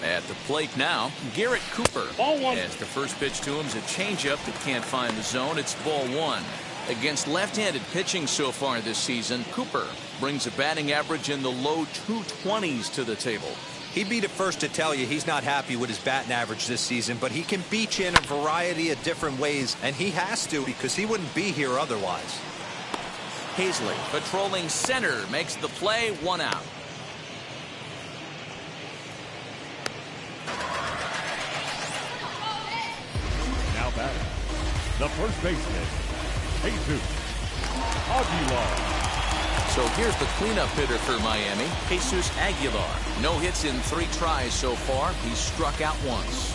At the plate now, Garrett Cooper. Ball one. As the first pitch to him is a changeup that can't find the zone. It's ball one. Against left-handed pitching so far this season, Cooper brings a batting average in the low 220s to the table. He'd be the first to tell you he's not happy with his batting average this season, but he can beat you in a variety of different ways, and he has to because he wouldn't be here otherwise. Hazley patrolling center makes the play, 1 out. Now batting, the first baseman, Jesus Aguilar. So here's the cleanup hitter for Miami, Jesus Aguilar. No hits in 3 tries so far. He's struck out once.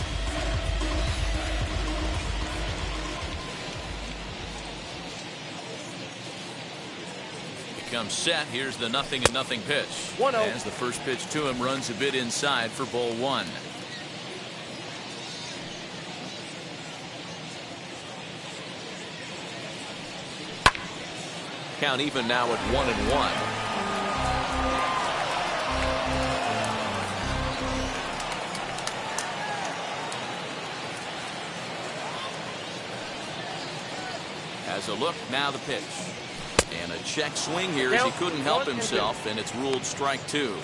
Becomes set. Here's the 0-0 pitch. 1-0. As the first pitch to him runs a bit inside for ball one. Count even now at 1-1. Has a look, now the pitch. And a check swing here as he couldn't help himself, and it's ruled strike 2.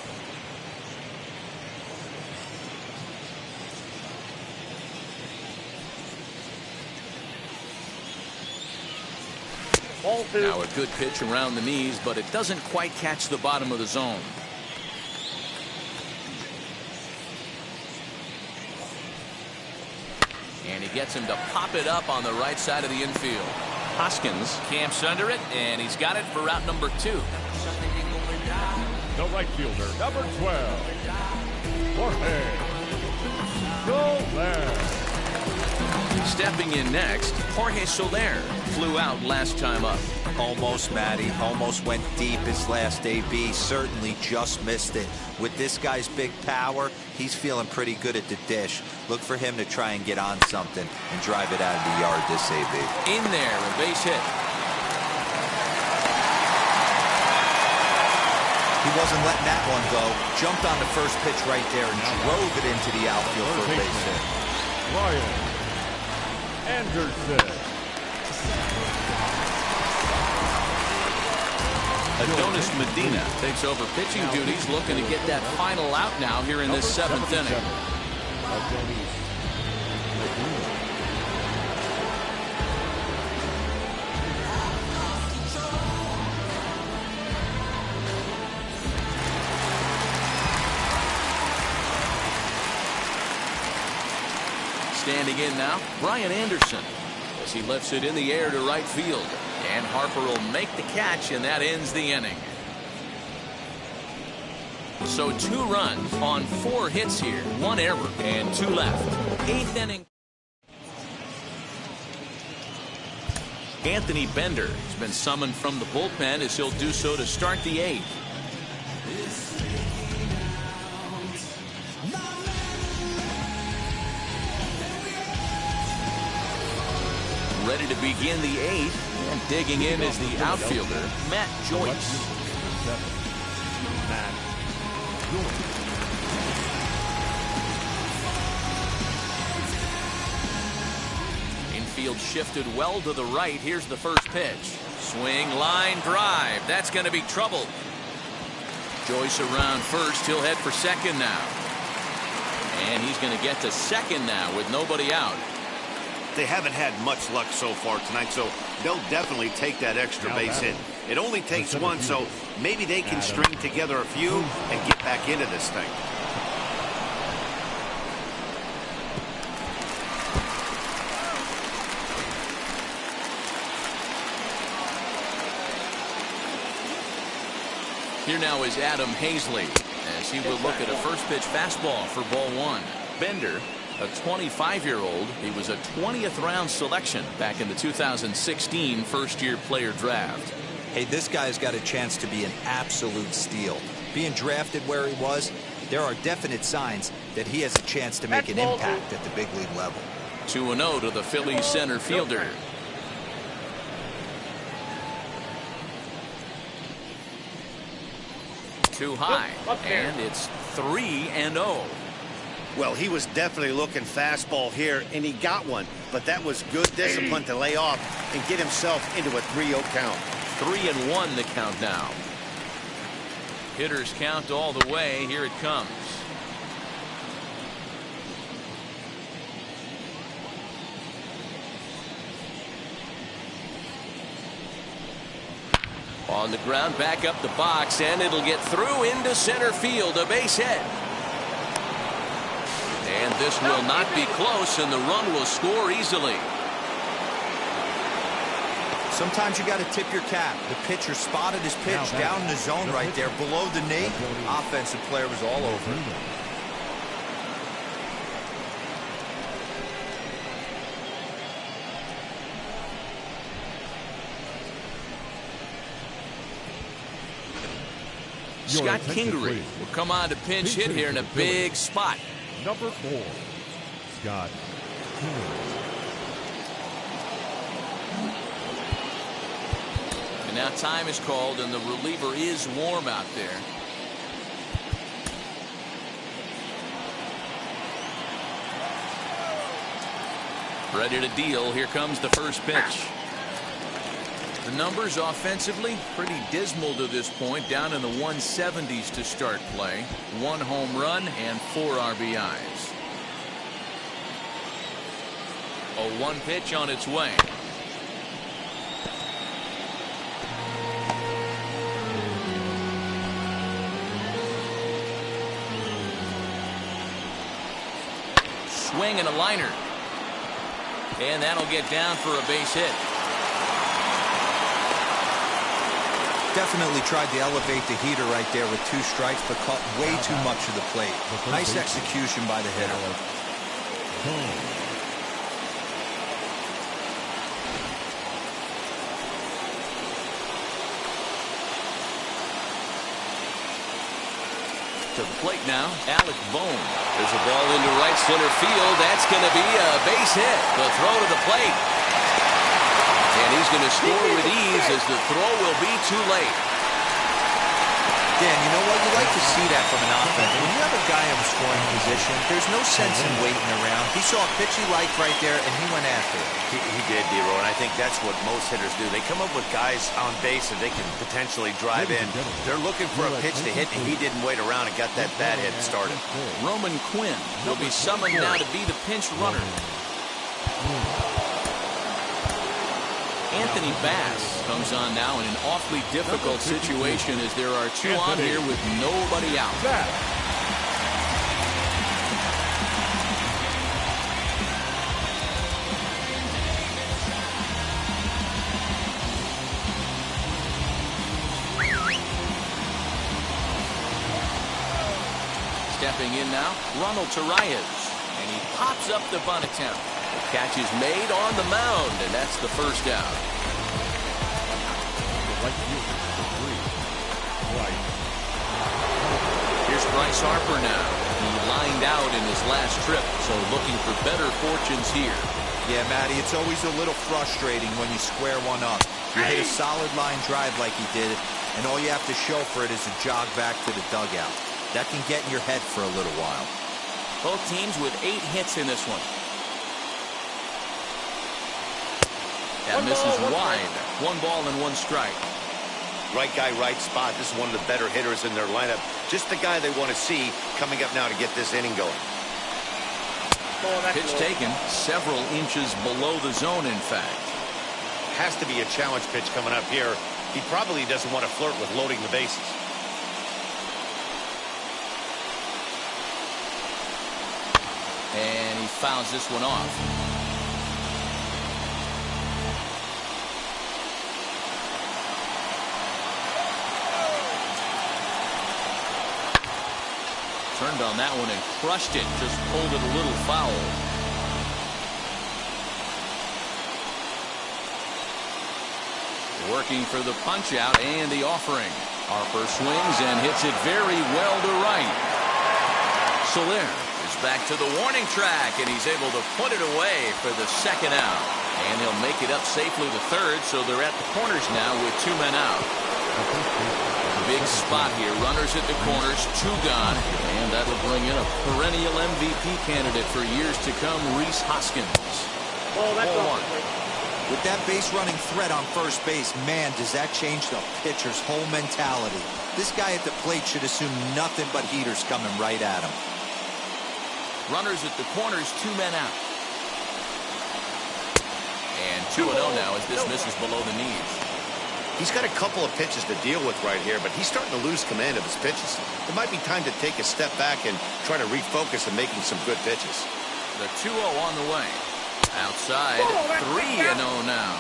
Ball 2. Now a good pitch around the knees, but it doesn't quite catch the bottom of the zone. And he gets him to pop it up on the right side of the infield. Hoskins camps under it, and he's got it for route number 2. The right fielder, number 12, Jorge Soler. Stepping in next, Jorge Soler flew out last time up. Almost, Matty. Almost went deep his last AB. Certainly just missed it. With this guy's big power, he's feeling pretty good at the dish. Look for him to try and get on something and drive it out of the yard this AB. In there, a base hit. He wasn't letting that one go. Jumped on the first pitch right there and drove it into the outfield for a base hit. Ryan Anderson. Adonis Medina takes over pitching duties, looking to get that final out now here in this 7th inning. Adonis Medina. Standing in now, Brian Anderson, as he lifts it in the air to right field. And Harper will make the catch, and that ends the inning. So 2 runs on 4 hits here, 1 error, and 2 left. 8th inning. Anthony Bender has been summoned from the bullpen as he'll do so to start the 8th. Ready to begin the 8th, and digging in is the outfielder, Matt Joyce. Matt Joyce. Infield shifted well to the right. Here's the first pitch. Swing, line, drive. That's going to be trouble. Joyce around first. He'll head for second now. And he's going to get to second now with nobody out. They haven't had much luck so far tonight, so they'll definitely take that extra base hit. It only takes one, so maybe they can string together a few and get back into this thing. Here now is Adam Hazley. as he will look at a first pitch fastball for ball one. Bender, a 25-year-old. He was a 20th round selection back in the 2016 first-year player draft. Hey, this guy's got a chance to be an absolute steal. Being drafted where he was, there are definite signs that he has a chance to make an impact at the big league level. 2-0 to the Phillies center fielder. Too high, and it's 3-0. Well, he was definitely looking fastball here, and he got one. But that was good discipline to lay off and get himself into a 3-0 count. 3-1 the count now. Hitters count all the way. Here it comes. On the ground, back up the box, and it'll get through into center field. A base hit. And this will not be close, and the run will score easily. Sometimes you got to tip your cap. The pitcher spotted his pitch down in the zone right there below the knee. Offensive player was all over it. Scott Kingery will come on to pinch hit here in a big spot. Number 4, Scott Kingery. And now time is called, and the reliever is warm out there. Ready to deal. Here comes the first pitch. The numbers offensively pretty dismal to this point, down in the 170s to start play. 1 home run and 4 RBIs. A 1 pitch on its way. Swing and a liner. And that'll get down for a base hit. Definitely tried to elevate the heater right there with 2 strikes, but caught way too much of the plate. Nice execution by the hitter. To the plate now, Alec Bohm. There's a ball into right center field. That's going to be a base hit. The throw to the plate. And he's going to score with ease as the throw will be too late. Dan, you know what? You like to see that from an offense. When you have a guy in a scoring position, there's no sense in waiting around. He saw a pitch he liked right there, and he went after it. He did, D-Row, and I think that's what most hitters do. They come up with guys on base that they can potentially drive in. They're looking for a pitch to hit, and he didn't wait around and got that bat hit started. Roman Quinn will be summoned now to be the pinch runner. Anthony Bass comes on now in an awfully difficult situation as there are 2 on here with nobody out. Stepping in now, Ronald Torreyes, and he pops up the bunt attempt. The catch is made on the mound, and that's the first out. Here's Bryce Harper now. He lined out in his last trip, so looking for better fortunes here. Yeah, Matty, it's always a little frustrating when you square one up. You hit a solid line drive like he did, and all you have to show for it is a jog back to the dugout. That can get in your head for a little while. Both teams with 8 hits in this one. That misses wide. 1 ball and 1 strike. Right guy, right spot. This is one of the better hitters in their lineup. Just the guy they want to see coming up now to get this inning going. Pitch taken several inches below the zone, in fact. Has to be a challenge pitch coming up here. He probably doesn't want to flirt with loading the bases. And he fouls this one off. on that one and crushed it. Just pulled it a little foul. Working for the punch out and the offering. Harper swings and hits it very well to right. Soler is back to the warning track, and he's able to put it away for the second out. And he'll make it up safely to third, so they're at the corners now with 2 men out. Big spot here. Runners at the corners, 2 gone. And that'll bring in a perennial MVP candidate for years to come, Rhys Hoskins. Oh, that's Ball 1. With that base running threat on first base, man, does that change the pitcher's whole mentality. This guy at the plate should assume nothing but heaters coming right at him. Runners at the corners, 2 men out. And 2-0 now as this misses below the knees. He's got a couple of pitches to deal with right here, but he's starting to lose command of his pitches. It might be time to take a step back and try to refocus on making some good pitches. The 2-0 on the way. Outside, 3-0 now.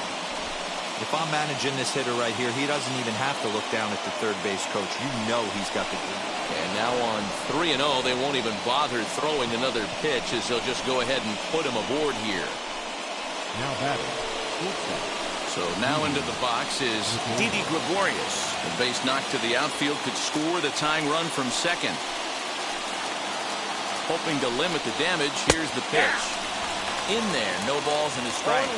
If I'm managing this hitter right here, he doesn't even have to look down at the third base coach. You know he's got the green. And now on 3-0, they won't even bother throwing another pitch as they'll just go ahead and put him aboard here. Now batting. So now into the box is Didi Gregorius. The base knock to the outfield could score the tying run from second. Hoping to limit the damage, here's the pitch. In there, no balls and a strike.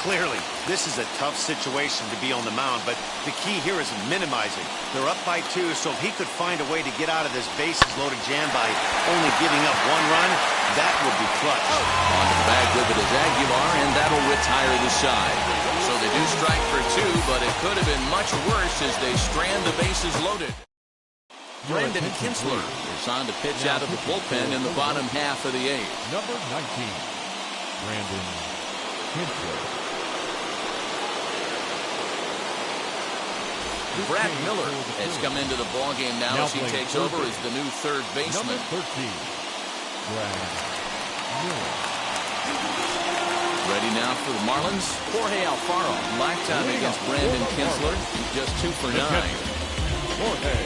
Clearly, this is a tough situation to be on the mound, but the key here is minimizing. They're up by 2, so if he could find a way to get out of this bases-loaded jam by only giving up 1 run, that would be clutch. On the bag with it is Aguilar, and that'll retire the side. So they do strike for 2, but it could have been much worse as they strand the bases loaded. Brandon Kinsler is on to pitch out of the bullpen in the bottom half of the 8th. Number 19, Brandon Kinsler. Brad Miller has come into the ballgame now as he takes over as the new third baseman. Number 13, Brad Miller. Ready now for the Marlins, Jorge Alfaro. Lifetime against Brandon Kinsler. He's just 2 for 9. Jorge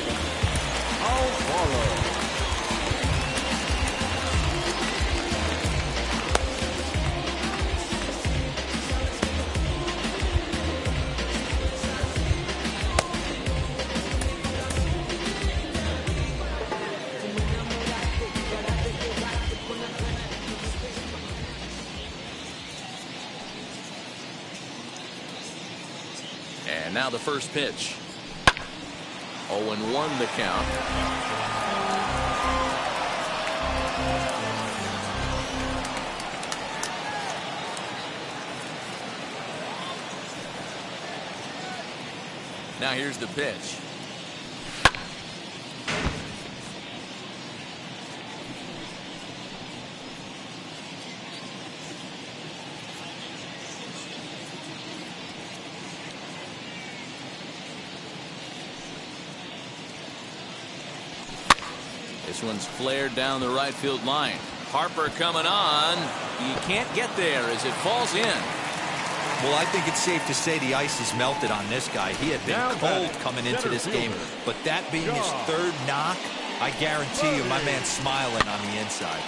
Alfaro. And now the first pitch. 0-1 the count. Now here's the pitch. This one's flared down the right field line. Harper coming on. He can't get there as it falls in. Well, I think it's safe to say the ice has melted on this guy. He had been cold coming into this game, but that being his 3rd knock, I guarantee you my man's smiling on the inside.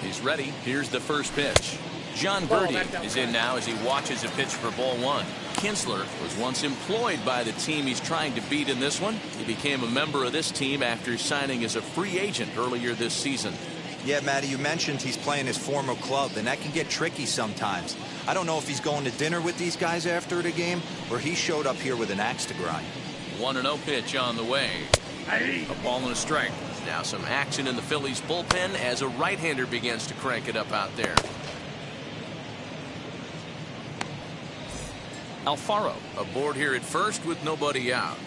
He's ready. Here's the first pitch. John Birdie is in now as he watches a pitch for ball 1. Kinsler was once employed by the team he's trying to beat in this one. He became a member of this team after signing as a free agent earlier this season. Yeah, Matty, you mentioned he's playing his former club, and that can get tricky sometimes. I don't know if he's going to dinner with these guys after the game, or he showed up here with an axe to grind. 1-0 pitch on the way. A ball and a strike. Now some action in the Phillies bullpen as a right-hander begins to crank it up out there. Alfaro aboard here at first with nobody out.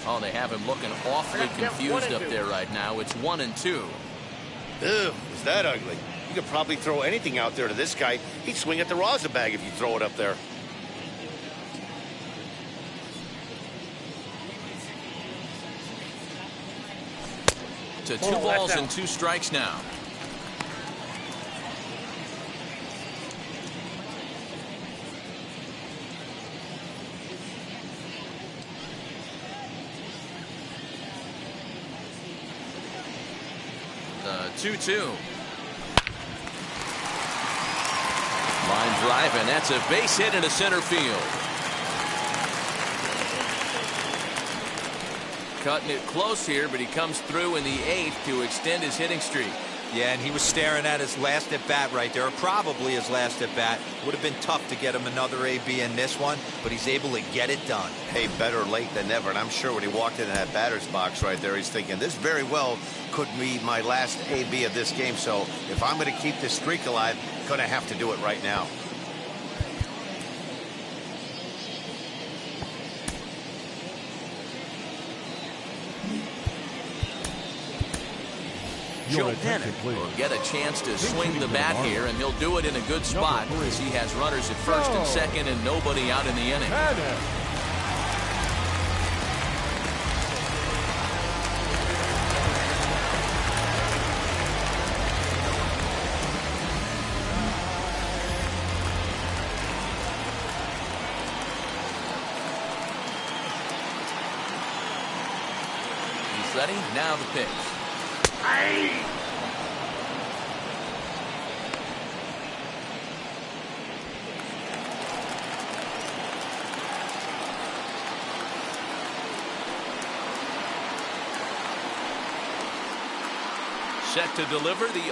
Oh, they have him looking awfully confused up there right now. It's 1-2. Ew, was that ugly? You could probably throw anything out there to this guy. He'd swing at the rosin bag if you throw it up there. To 2 balls and 2 strikes now. The 2-2. Line drive, and that's a base hit into center field. Cutting it close here, but he comes through in the 8th to extend his hitting streak. Yeah, and he was staring at his last at-bat right there, or probably his last at-bat. Would have been tough to get him another AB in this one, but he's able to get it done. Hey, better late than never, and I'm sure when he walked in that batter's box right there, he's thinking, this very well could be my last AB of this game, so if I'm going to keep this streak alive, I'm going to have to do it right now. Joe Pennant will get a chance to swing the bat here, and he'll do it in a good spot as he has runners at first and second and nobody out in the inning. He's ready. Now the pitch. Set to deliver the 0-1.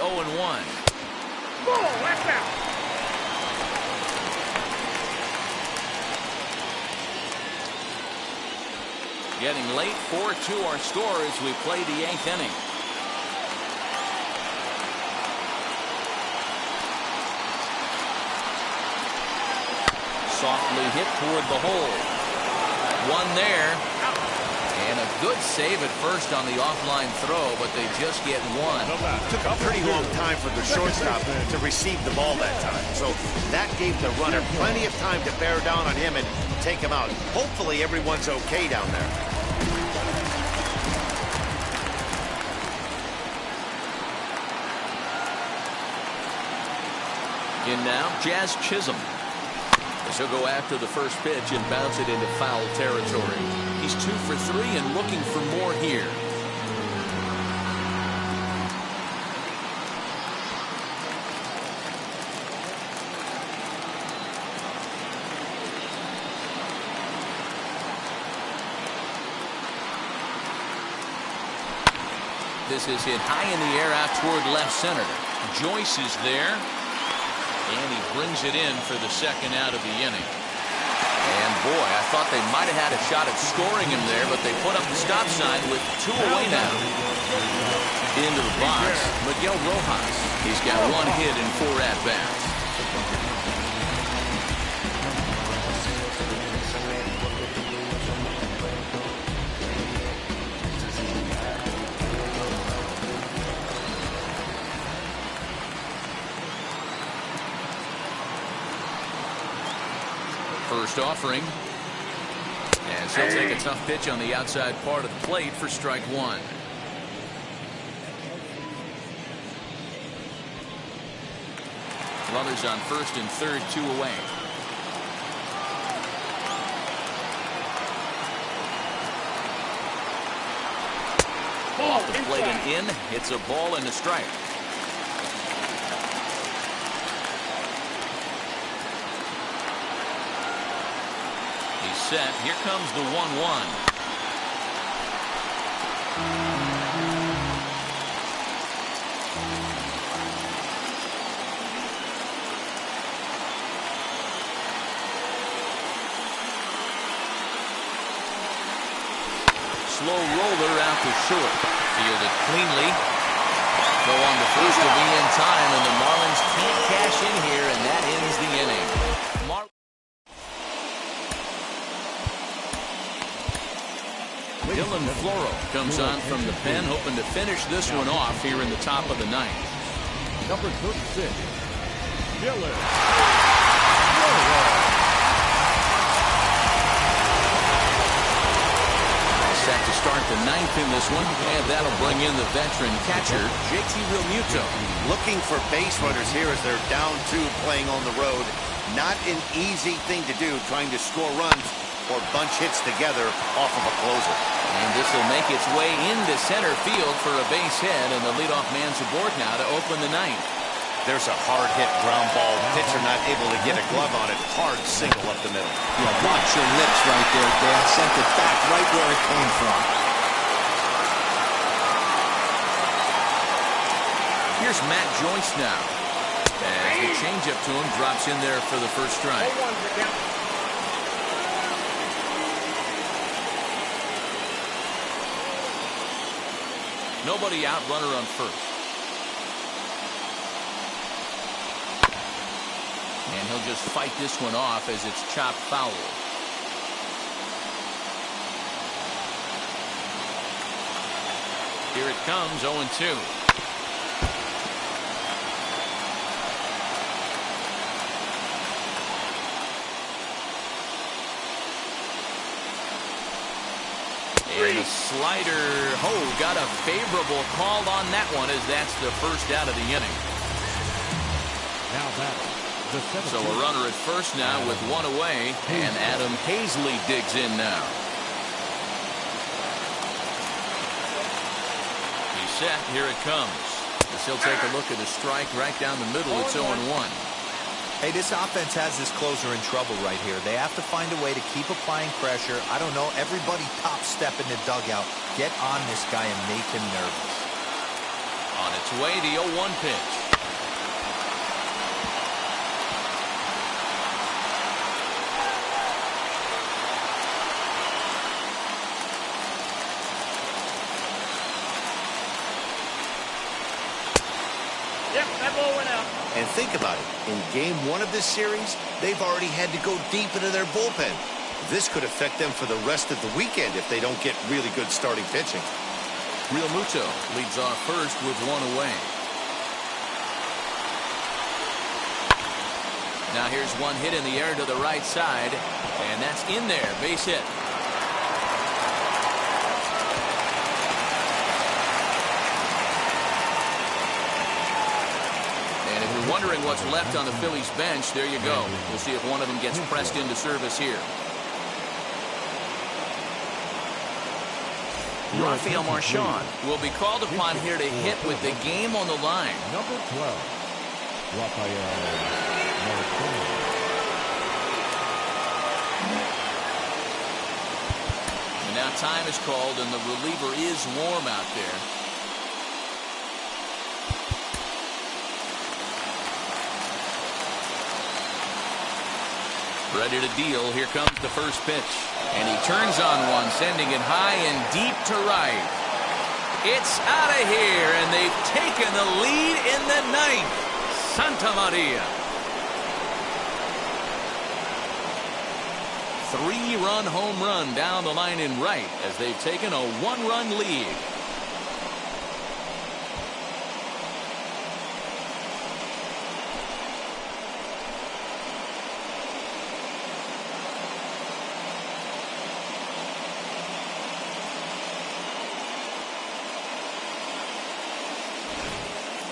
Ball, left out. Getting late, 4-2 our score as we play the 8th inning. Softly hit toward the hole. One there. And a good save at first on the offline throw, but they just get one. Took a pretty long time for the shortstop to receive the ball that time. So that gave the runner plenty of time to bear down on him and take him out. Hopefully everyone's okay down there. In now, Jazz Chisholm. He'll go after the first pitch and bounce it into foul territory. He's 2 for 3 and looking for more here. This is hit high in the air out toward left center. Joyce is there. And he brings it in for the second out of the inning. And boy, I thought they might have had a shot at scoring him there, but they put up the stop sign with 2 away now. Into the box, Miguel Rojas. He's got 1 hit and 4 at-bats. First offering, as he'll take a tough pitch on the outside part of the plate for strike 1. Runners on first and third, 2 away. Off the plate and in. It's a ball and a strike. Set. Here comes the 1-1. Slow roller out to short. Fielded cleanly. Go on to first to be in time, and the Marlins can't cash in here, and that ends the inning. Dylan Floro comes on from the pen, hoping to finish this one off here in the top of the ninth. Number 36, Dylan Floro. Set to start the ninth in this one, and that'll bring in the veteran catcher, JT Realmuto. Looking for base runners here as they're down 2 playing on the road. Not an easy thing to do, trying to score runs or bunch hits together off of a closer. And this will make its way into center field for a base hit, and the leadoff man's aboard now to open the ninth. There's a hard hit ground ball. Pitcher not able to get a glove on it. Hard single up the middle. Yeah, watch your lips right there, Dan. Sent it back right where it came from. Here's Matt Joyce now. As the changeup to him drops in there for the first strike. Nobody out, runner on first. And he'll just fight this one off as it's chopped foul. Here it comes, 0-2. And a slider. Got a favorable call on that one, as that's the first out of the inning. Now batting, the 17th. So a runner at first now with one away, and Adam Hazley digs in now. He's set. Here it comes. As he'll take a look at a strike right down the middle. It's 0-1. Hey, this offense has this closer in trouble right here. They have to find a way to keep applying pressure. I don't know, everybody top step in the dugout. Get on this guy and make him nervous. On its way, the 0-1 pitch. Yep, that ball went out. And think about it. In game 1 of this series, they've already had to go deep into their bullpen. This could affect them for the rest of the weekend if they don't get really good starting pitching. Realmuto leads off first with one away. Now here's one hit in the air to the right side, and that's in there. Base hit. Wondering what's left on the Phillies bench, there you go. We'll see if one of them gets pressed into service here. Rafael Marchand will be called upon here to hit with the game on the line. Number 12, Rafael Marchand. And now time is called, and the reliever is warm out there. Ready to deal. Here comes the first pitch. And he turns on one, sending it high and deep to right. It's out of here, and they've taken the lead in the ninth. Santa Maria. 3-run home run down the line in right as they've taken a 1-run lead.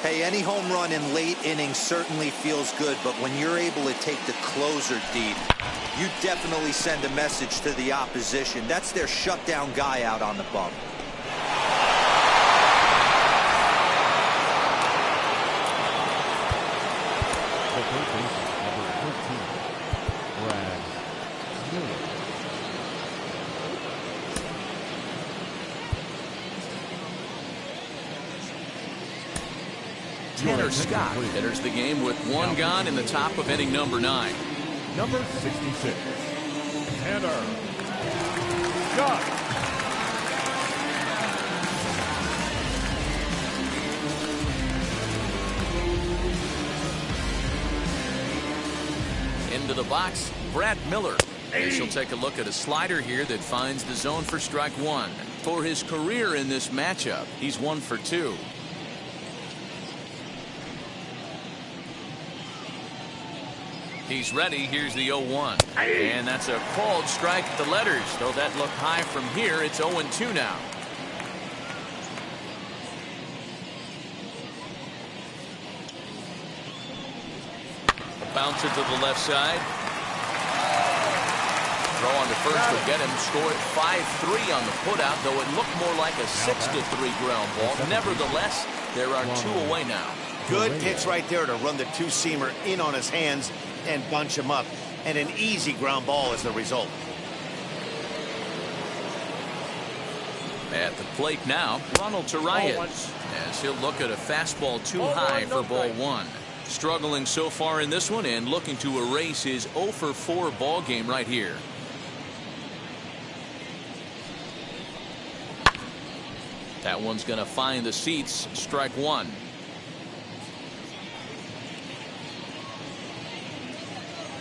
Hey, any home run in late innings certainly feels good, but when you're able to take the closer deep, you definitely send a message to the opposition. That's their shutdown guy out on the bump. The third baseman, number 13, Brad Miller. Tanner Scott enters the game with one gone in the top of inning number 9. Number 66, Tanner Scott. Into the box, Brad Miller. She'll take a look at a slider here that finds the zone for strike one. For his career in this matchup, he's 1 for 2. He's ready. Here's the 0-1. And that's a called strike at the letters. Though that looked high from here, it's 0-2 now. A bouncer to the left side. Throw on to first will get him. Scored 5-3 on the putout, though it looked more like a 6-3 ground ball. Nevertheless, there are 2 away now. Good pitch right there to run the two-seamer in on his hands and bunch him up. And an easy ground ball as the result. At the plate now, Ronald Torreyes, as he'll look at a fastball too high for ball 1. Struggling so far in this one and looking to erase his 0 for 4 ball game right here. That one's going to find the seats. Strike 1.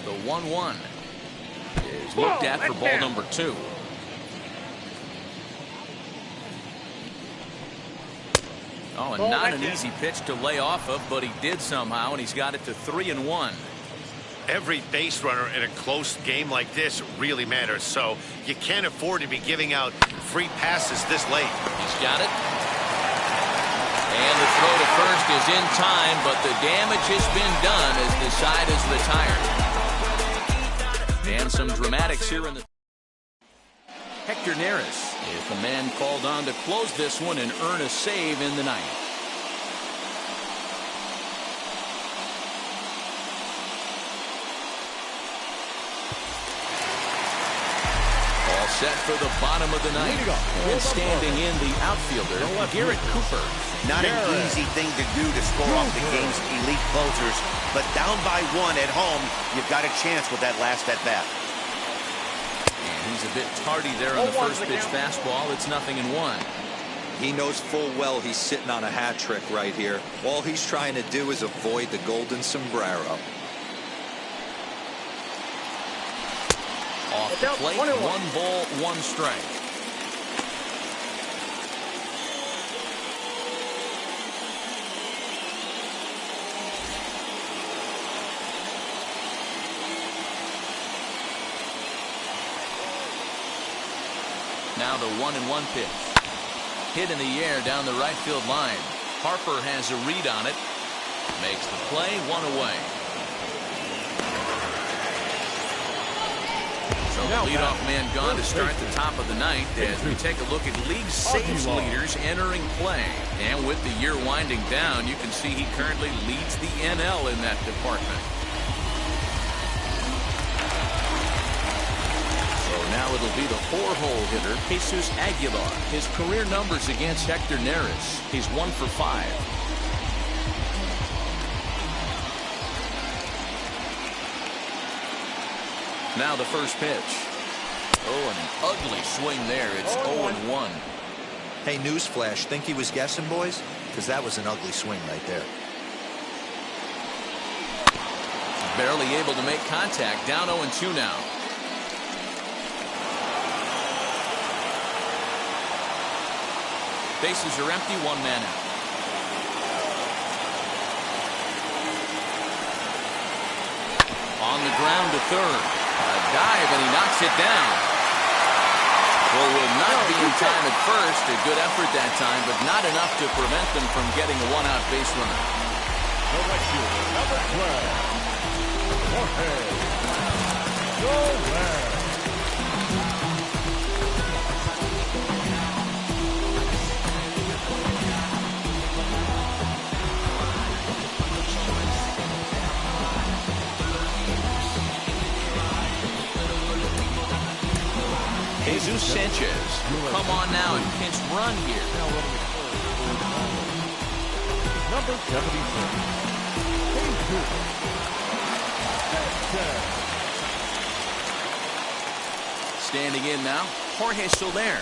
The 1-1 is looked at for ball number 2. Oh, and not an easy pitch to lay off of, but he did somehow, and he's got it to 3-1. Every base runner in a close game like this really matters, so you can't afford to be giving out free passes this late. He's got it. And the throw to first is in time, but the damage has been done as the side is retired. And some dramatics here in the... Hector Neris is the man called on to close this one and earn a save in the ninth. All set for the bottom of the ninth. And standing in the outfielder, Garrett Cooper. Not an easy thing to do to score off the game's elite closers, but down by 1 at home, you've got a chance with that last at bat. And he's a bit tardy there on the first pitch fastball. It's 0-1. He knows full well he's sitting on a hat trick right here. All he's trying to do is avoid the golden sombrero. Off the plate, 1 ball, 1 strike. Now the 1-1 pitch. Hit in the air down the right field line. Harper has a read on it. Makes the play, 1 away. So the leadoff man gone to start the top of the ninth as we take a look at league saves leaders entering play. And with the year winding down, you can see he currently leads the NL in that department. Now it'll be the 4-hole hitter, Jesus Aguilar. His career numbers against Hector Neris. He's 1 for 5. Now the first pitch. Oh, an ugly swing there. It's 0-1. Hey, newsflash, think he was guessing, boys? Because that was an ugly swing right there. Barely able to make contact. Down 0-2 now. Bases are empty, 1 man out. On the ground to third. A dive, and he knocks it down. Well, will not be in time at first. A good effort that time, but not enough to prevent them from getting a 1-out base runner. Number 12, Jorge. Jesus Sanchez will come on now and pinch run here. Number 76. Standing in now, Jorge Soler.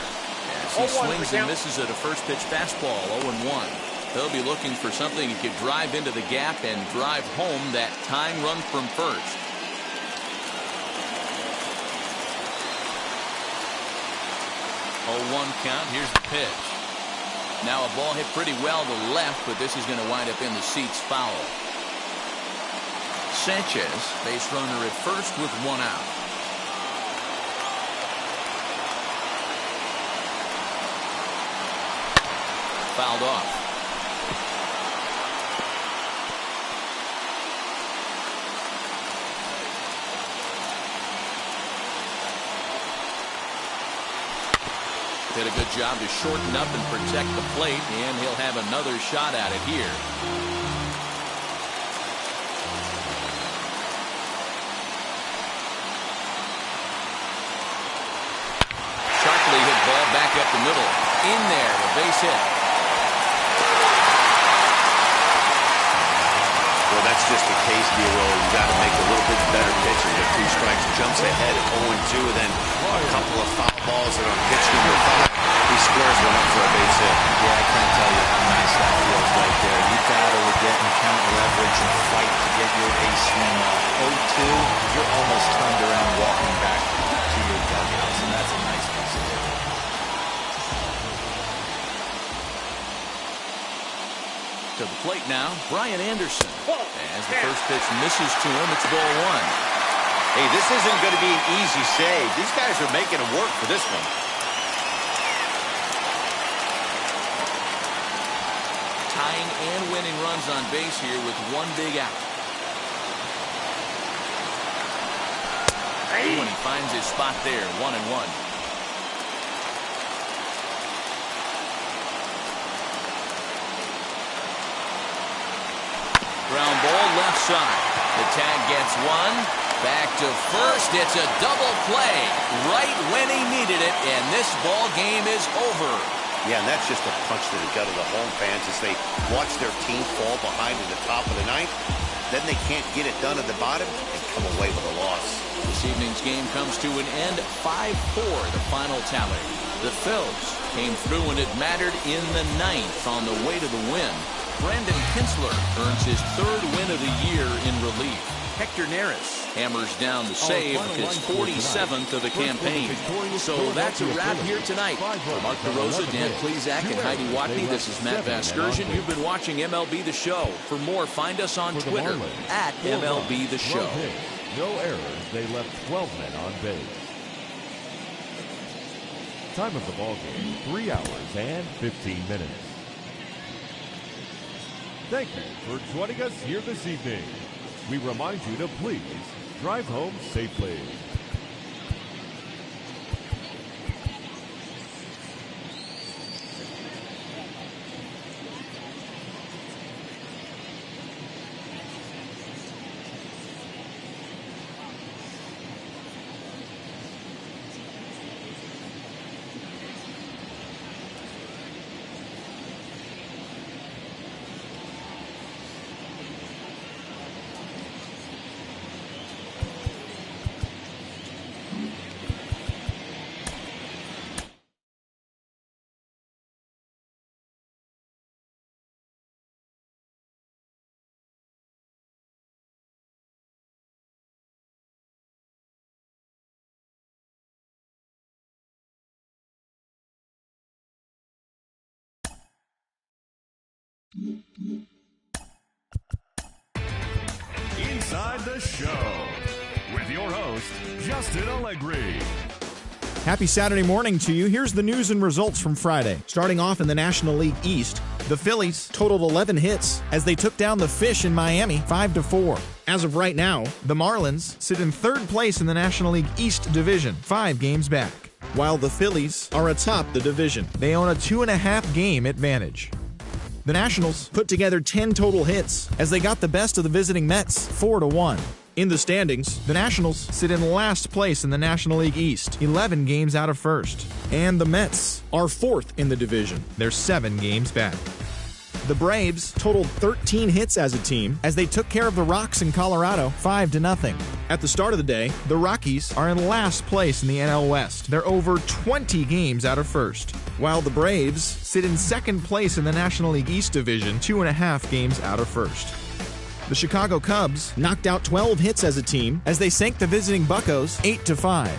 As he swings and misses at a first pitch fastball, 0-1. They'll be looking for something he could drive into the gap and drive home that tying run from first. 0-1 count. Here's the pitch. Now a ball hit pretty well to left, but this is going to wind up in the seats foul. Sanchez, base runner at first with one out. Fouled off. Did a good job to shorten up and protect the plate, and he'll have another shot at it here. Sharply hit ball back up the middle. In there, a base hit. Well, that's just a case deal where you got to make a little bit better pitch and get 2 strikes. Jumps ahead at 0-2, and then a couple of foul balls that are pitch number 5. He squares one up for a base hit. Yeah, I can't tell you how nice that feels right there. You battle again and count leverage and fight to get your ace swing off. 0-2, you're almost turned around walking back to your dugouts, and that's a nice piece of it. To the plate now, Brian Anderson. As the first pitch misses to him, it's ball 1. Hey, this isn't going to be an easy save. These guys are making it work for this one. Tying and winning runs on base here with one big out. When he finds his spot there, 1-1. Ground ball left side. The tag gets one. Back to first. It's a double play right when he needed it, and this ball game is over. Yeah, and that's just a punch to the gut of the home fans as they watch their team fall behind in the top of the 9th. Then they can't get it done at the bottom and come away with a loss. This evening's game comes to an end. 5-4, the final tally. The Phils came through when it mattered in the 9th on the way to the win. Brandon Kinsler earns his 3rd win of the year in relief. Hector Neris hammers down the save, his 47th of the campaign. So that's a wrap here tonight. For Mark DeRosa, Dan Plezak, and Heidi Watney, this is Matt Vasgersian. You've been watching MLB The Show. For more, find us on Twitter at MLB The Show. No errors. They left 12 men on base. Time of the ball game, 3 hours and 15 minutes. Thank you for joining us here this evening. We remind you to please drive home safely. Inside the Show with your host, Justin Allegri. Happy Saturday morning to you. Here's the news and results from Friday. Starting off in the National League East, the Phillies totaled 11 hits as they took down the Fish in Miami 5-4. As of right now, the Marlins sit in 3rd place in the National League East division, 5 games back. While the Phillies are atop the division, they own a 2.5 game advantage. The Nationals put together 10 total hits as they got the best of the visiting Mets 4-1. In the standings, the Nationals sit in last place in the National League East, 11 games out of first. And the Mets are 4th in the division. They're 7 games back. The Braves totaled 13 hits as a team as they took care of the Rocks in Colorado 5-0. At the start of the day, the Rockies are in last place in the NL West. They're over 20 games out of first, while the Braves sit in 2nd place in the National League East division, 2.5 games out of first. The Chicago Cubs knocked out 12 hits as a team as they sank the visiting Buccos 8-5.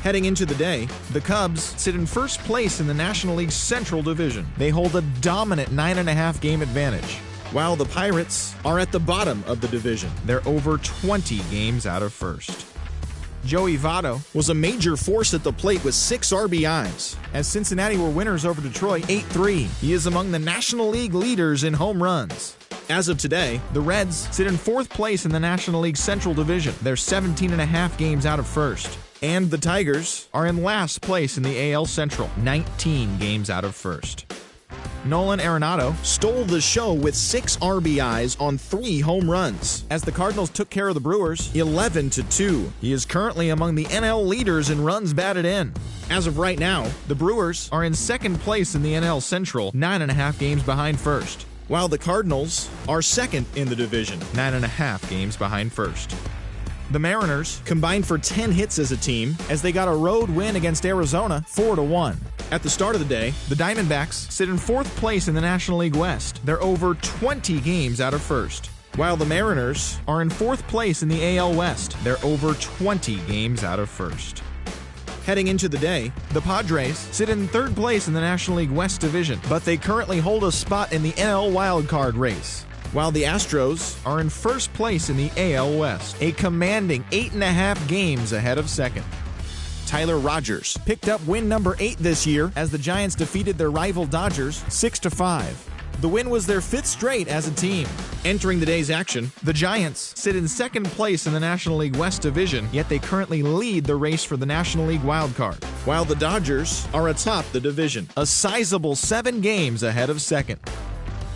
Heading into the day, the Cubs sit in first place in the National League's Central Division. They hold a dominant 9.5 game advantage, while the Pirates are at the bottom of the division. They're over 20 games out of first. Joey Votto was a major force at the plate with 6 RBIs, as Cincinnati were winners over Detroit 8-3. He is among the National League leaders in home runs. As of today, the Reds sit in 4th place in the National League Central Division. They're 17.5 games out of first. And the Tigers are in last place in the AL Central, 19 games out of first. Nolan Arenado stole the show with 6 RBIs on 3 home runs, as the Cardinals took care of the Brewers 11-2. He is currently among the NL leaders in runs batted in. As of right now, the Brewers are in 2nd place in the NL Central, 9.5 games behind first, while the Cardinals are 2nd in the division, 9.5 games behind first. The Mariners combined for 10 hits as a team, as they got a road win against Arizona 4-1. At the start of the day, the Diamondbacks sit in 4th place in the National League West. They're over 20 games out of first, while the Mariners are in 4th place in the AL West. They're over 20 games out of first. Heading into the day, the Padres sit in 3rd place in the National League West Division, but they currently hold a spot in the NL wildcard race, while the Astros are in 1st place in the AL West, a commanding 8.5 games ahead of 2nd. Tyler Rogers picked up win number 8 this year as the Giants defeated their rival Dodgers 6-5. The win was their 5th straight as a team. Entering the day's action, the Giants sit in 2nd place in the National League West Division, yet they currently lead the race for the National League wildcard, while the Dodgers are atop the division, a sizable 7 games ahead of 2nd.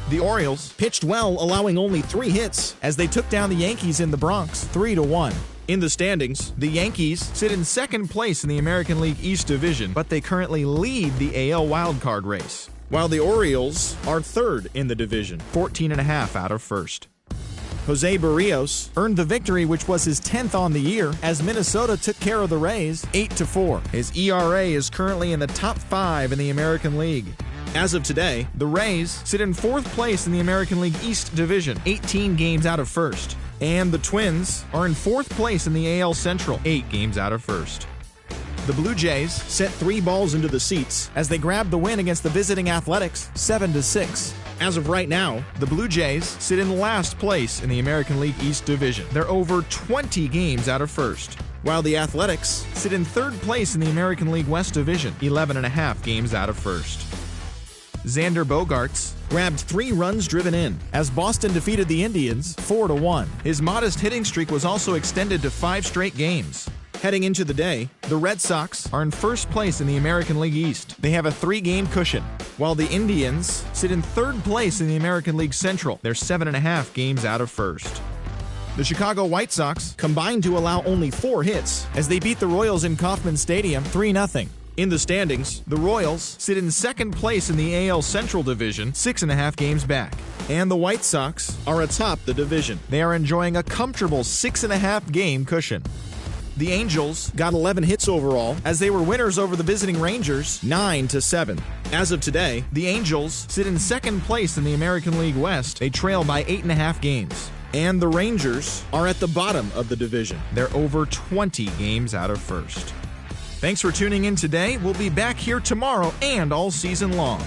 The Orioles pitched well, allowing only 3 hits as they took down the Yankees in the Bronx 3-1. In the standings, the Yankees sit in 2nd place in the American League East Division, but they currently lead the AL wildcard race, while the Orioles are 3rd in the division, 14.5 out of first. Jose Barrios earned the victory, which was his 10th on the year, as Minnesota took care of the Rays 8-4. His ERA is currently in the top 5 in the American League. As of today, the Rays sit in 4th place in the American League East Division, 18 games out of first. And the Twins are in 4th place in the AL Central, 8 games out of first. The Blue Jays set 3 balls into the seats as they grabbed the win against the visiting Athletics 7-6. As of right now, the Blue Jays sit in last place in the American League East Division. They're over 20 games out of first, while the Athletics sit in 3rd place in the American League West Division, 11.5 games out of first. Xander Bogaerts grabbed 3 runs driven in as Boston defeated the Indians 4-1. His modest hitting streak was also extended to 5 straight games. Heading into the day, the Red Sox are in 1st place in the American League East. They have a 3-game cushion, while the Indians sit in 3rd place in the American League Central. They're 7.5 games out of first. The Chicago White Sox combined to allow only 4 hits as they beat the Royals in Kauffman Stadium 3-0. In the standings, the Royals sit in 2nd place in the AL Central Division, 6.5 games back. And the White Sox are atop the division. They are enjoying a comfortable 6.5 game cushion. The Angels got 11 hits overall as they were winners over the visiting Rangers 9-7. As of today, the Angels sit in 2nd place in the American League West. They trail by 8.5 games. And the Rangers are at the bottom of the division. They're over 20 games out of first. Thanks for tuning in today. We'll be back here tomorrow and all season long.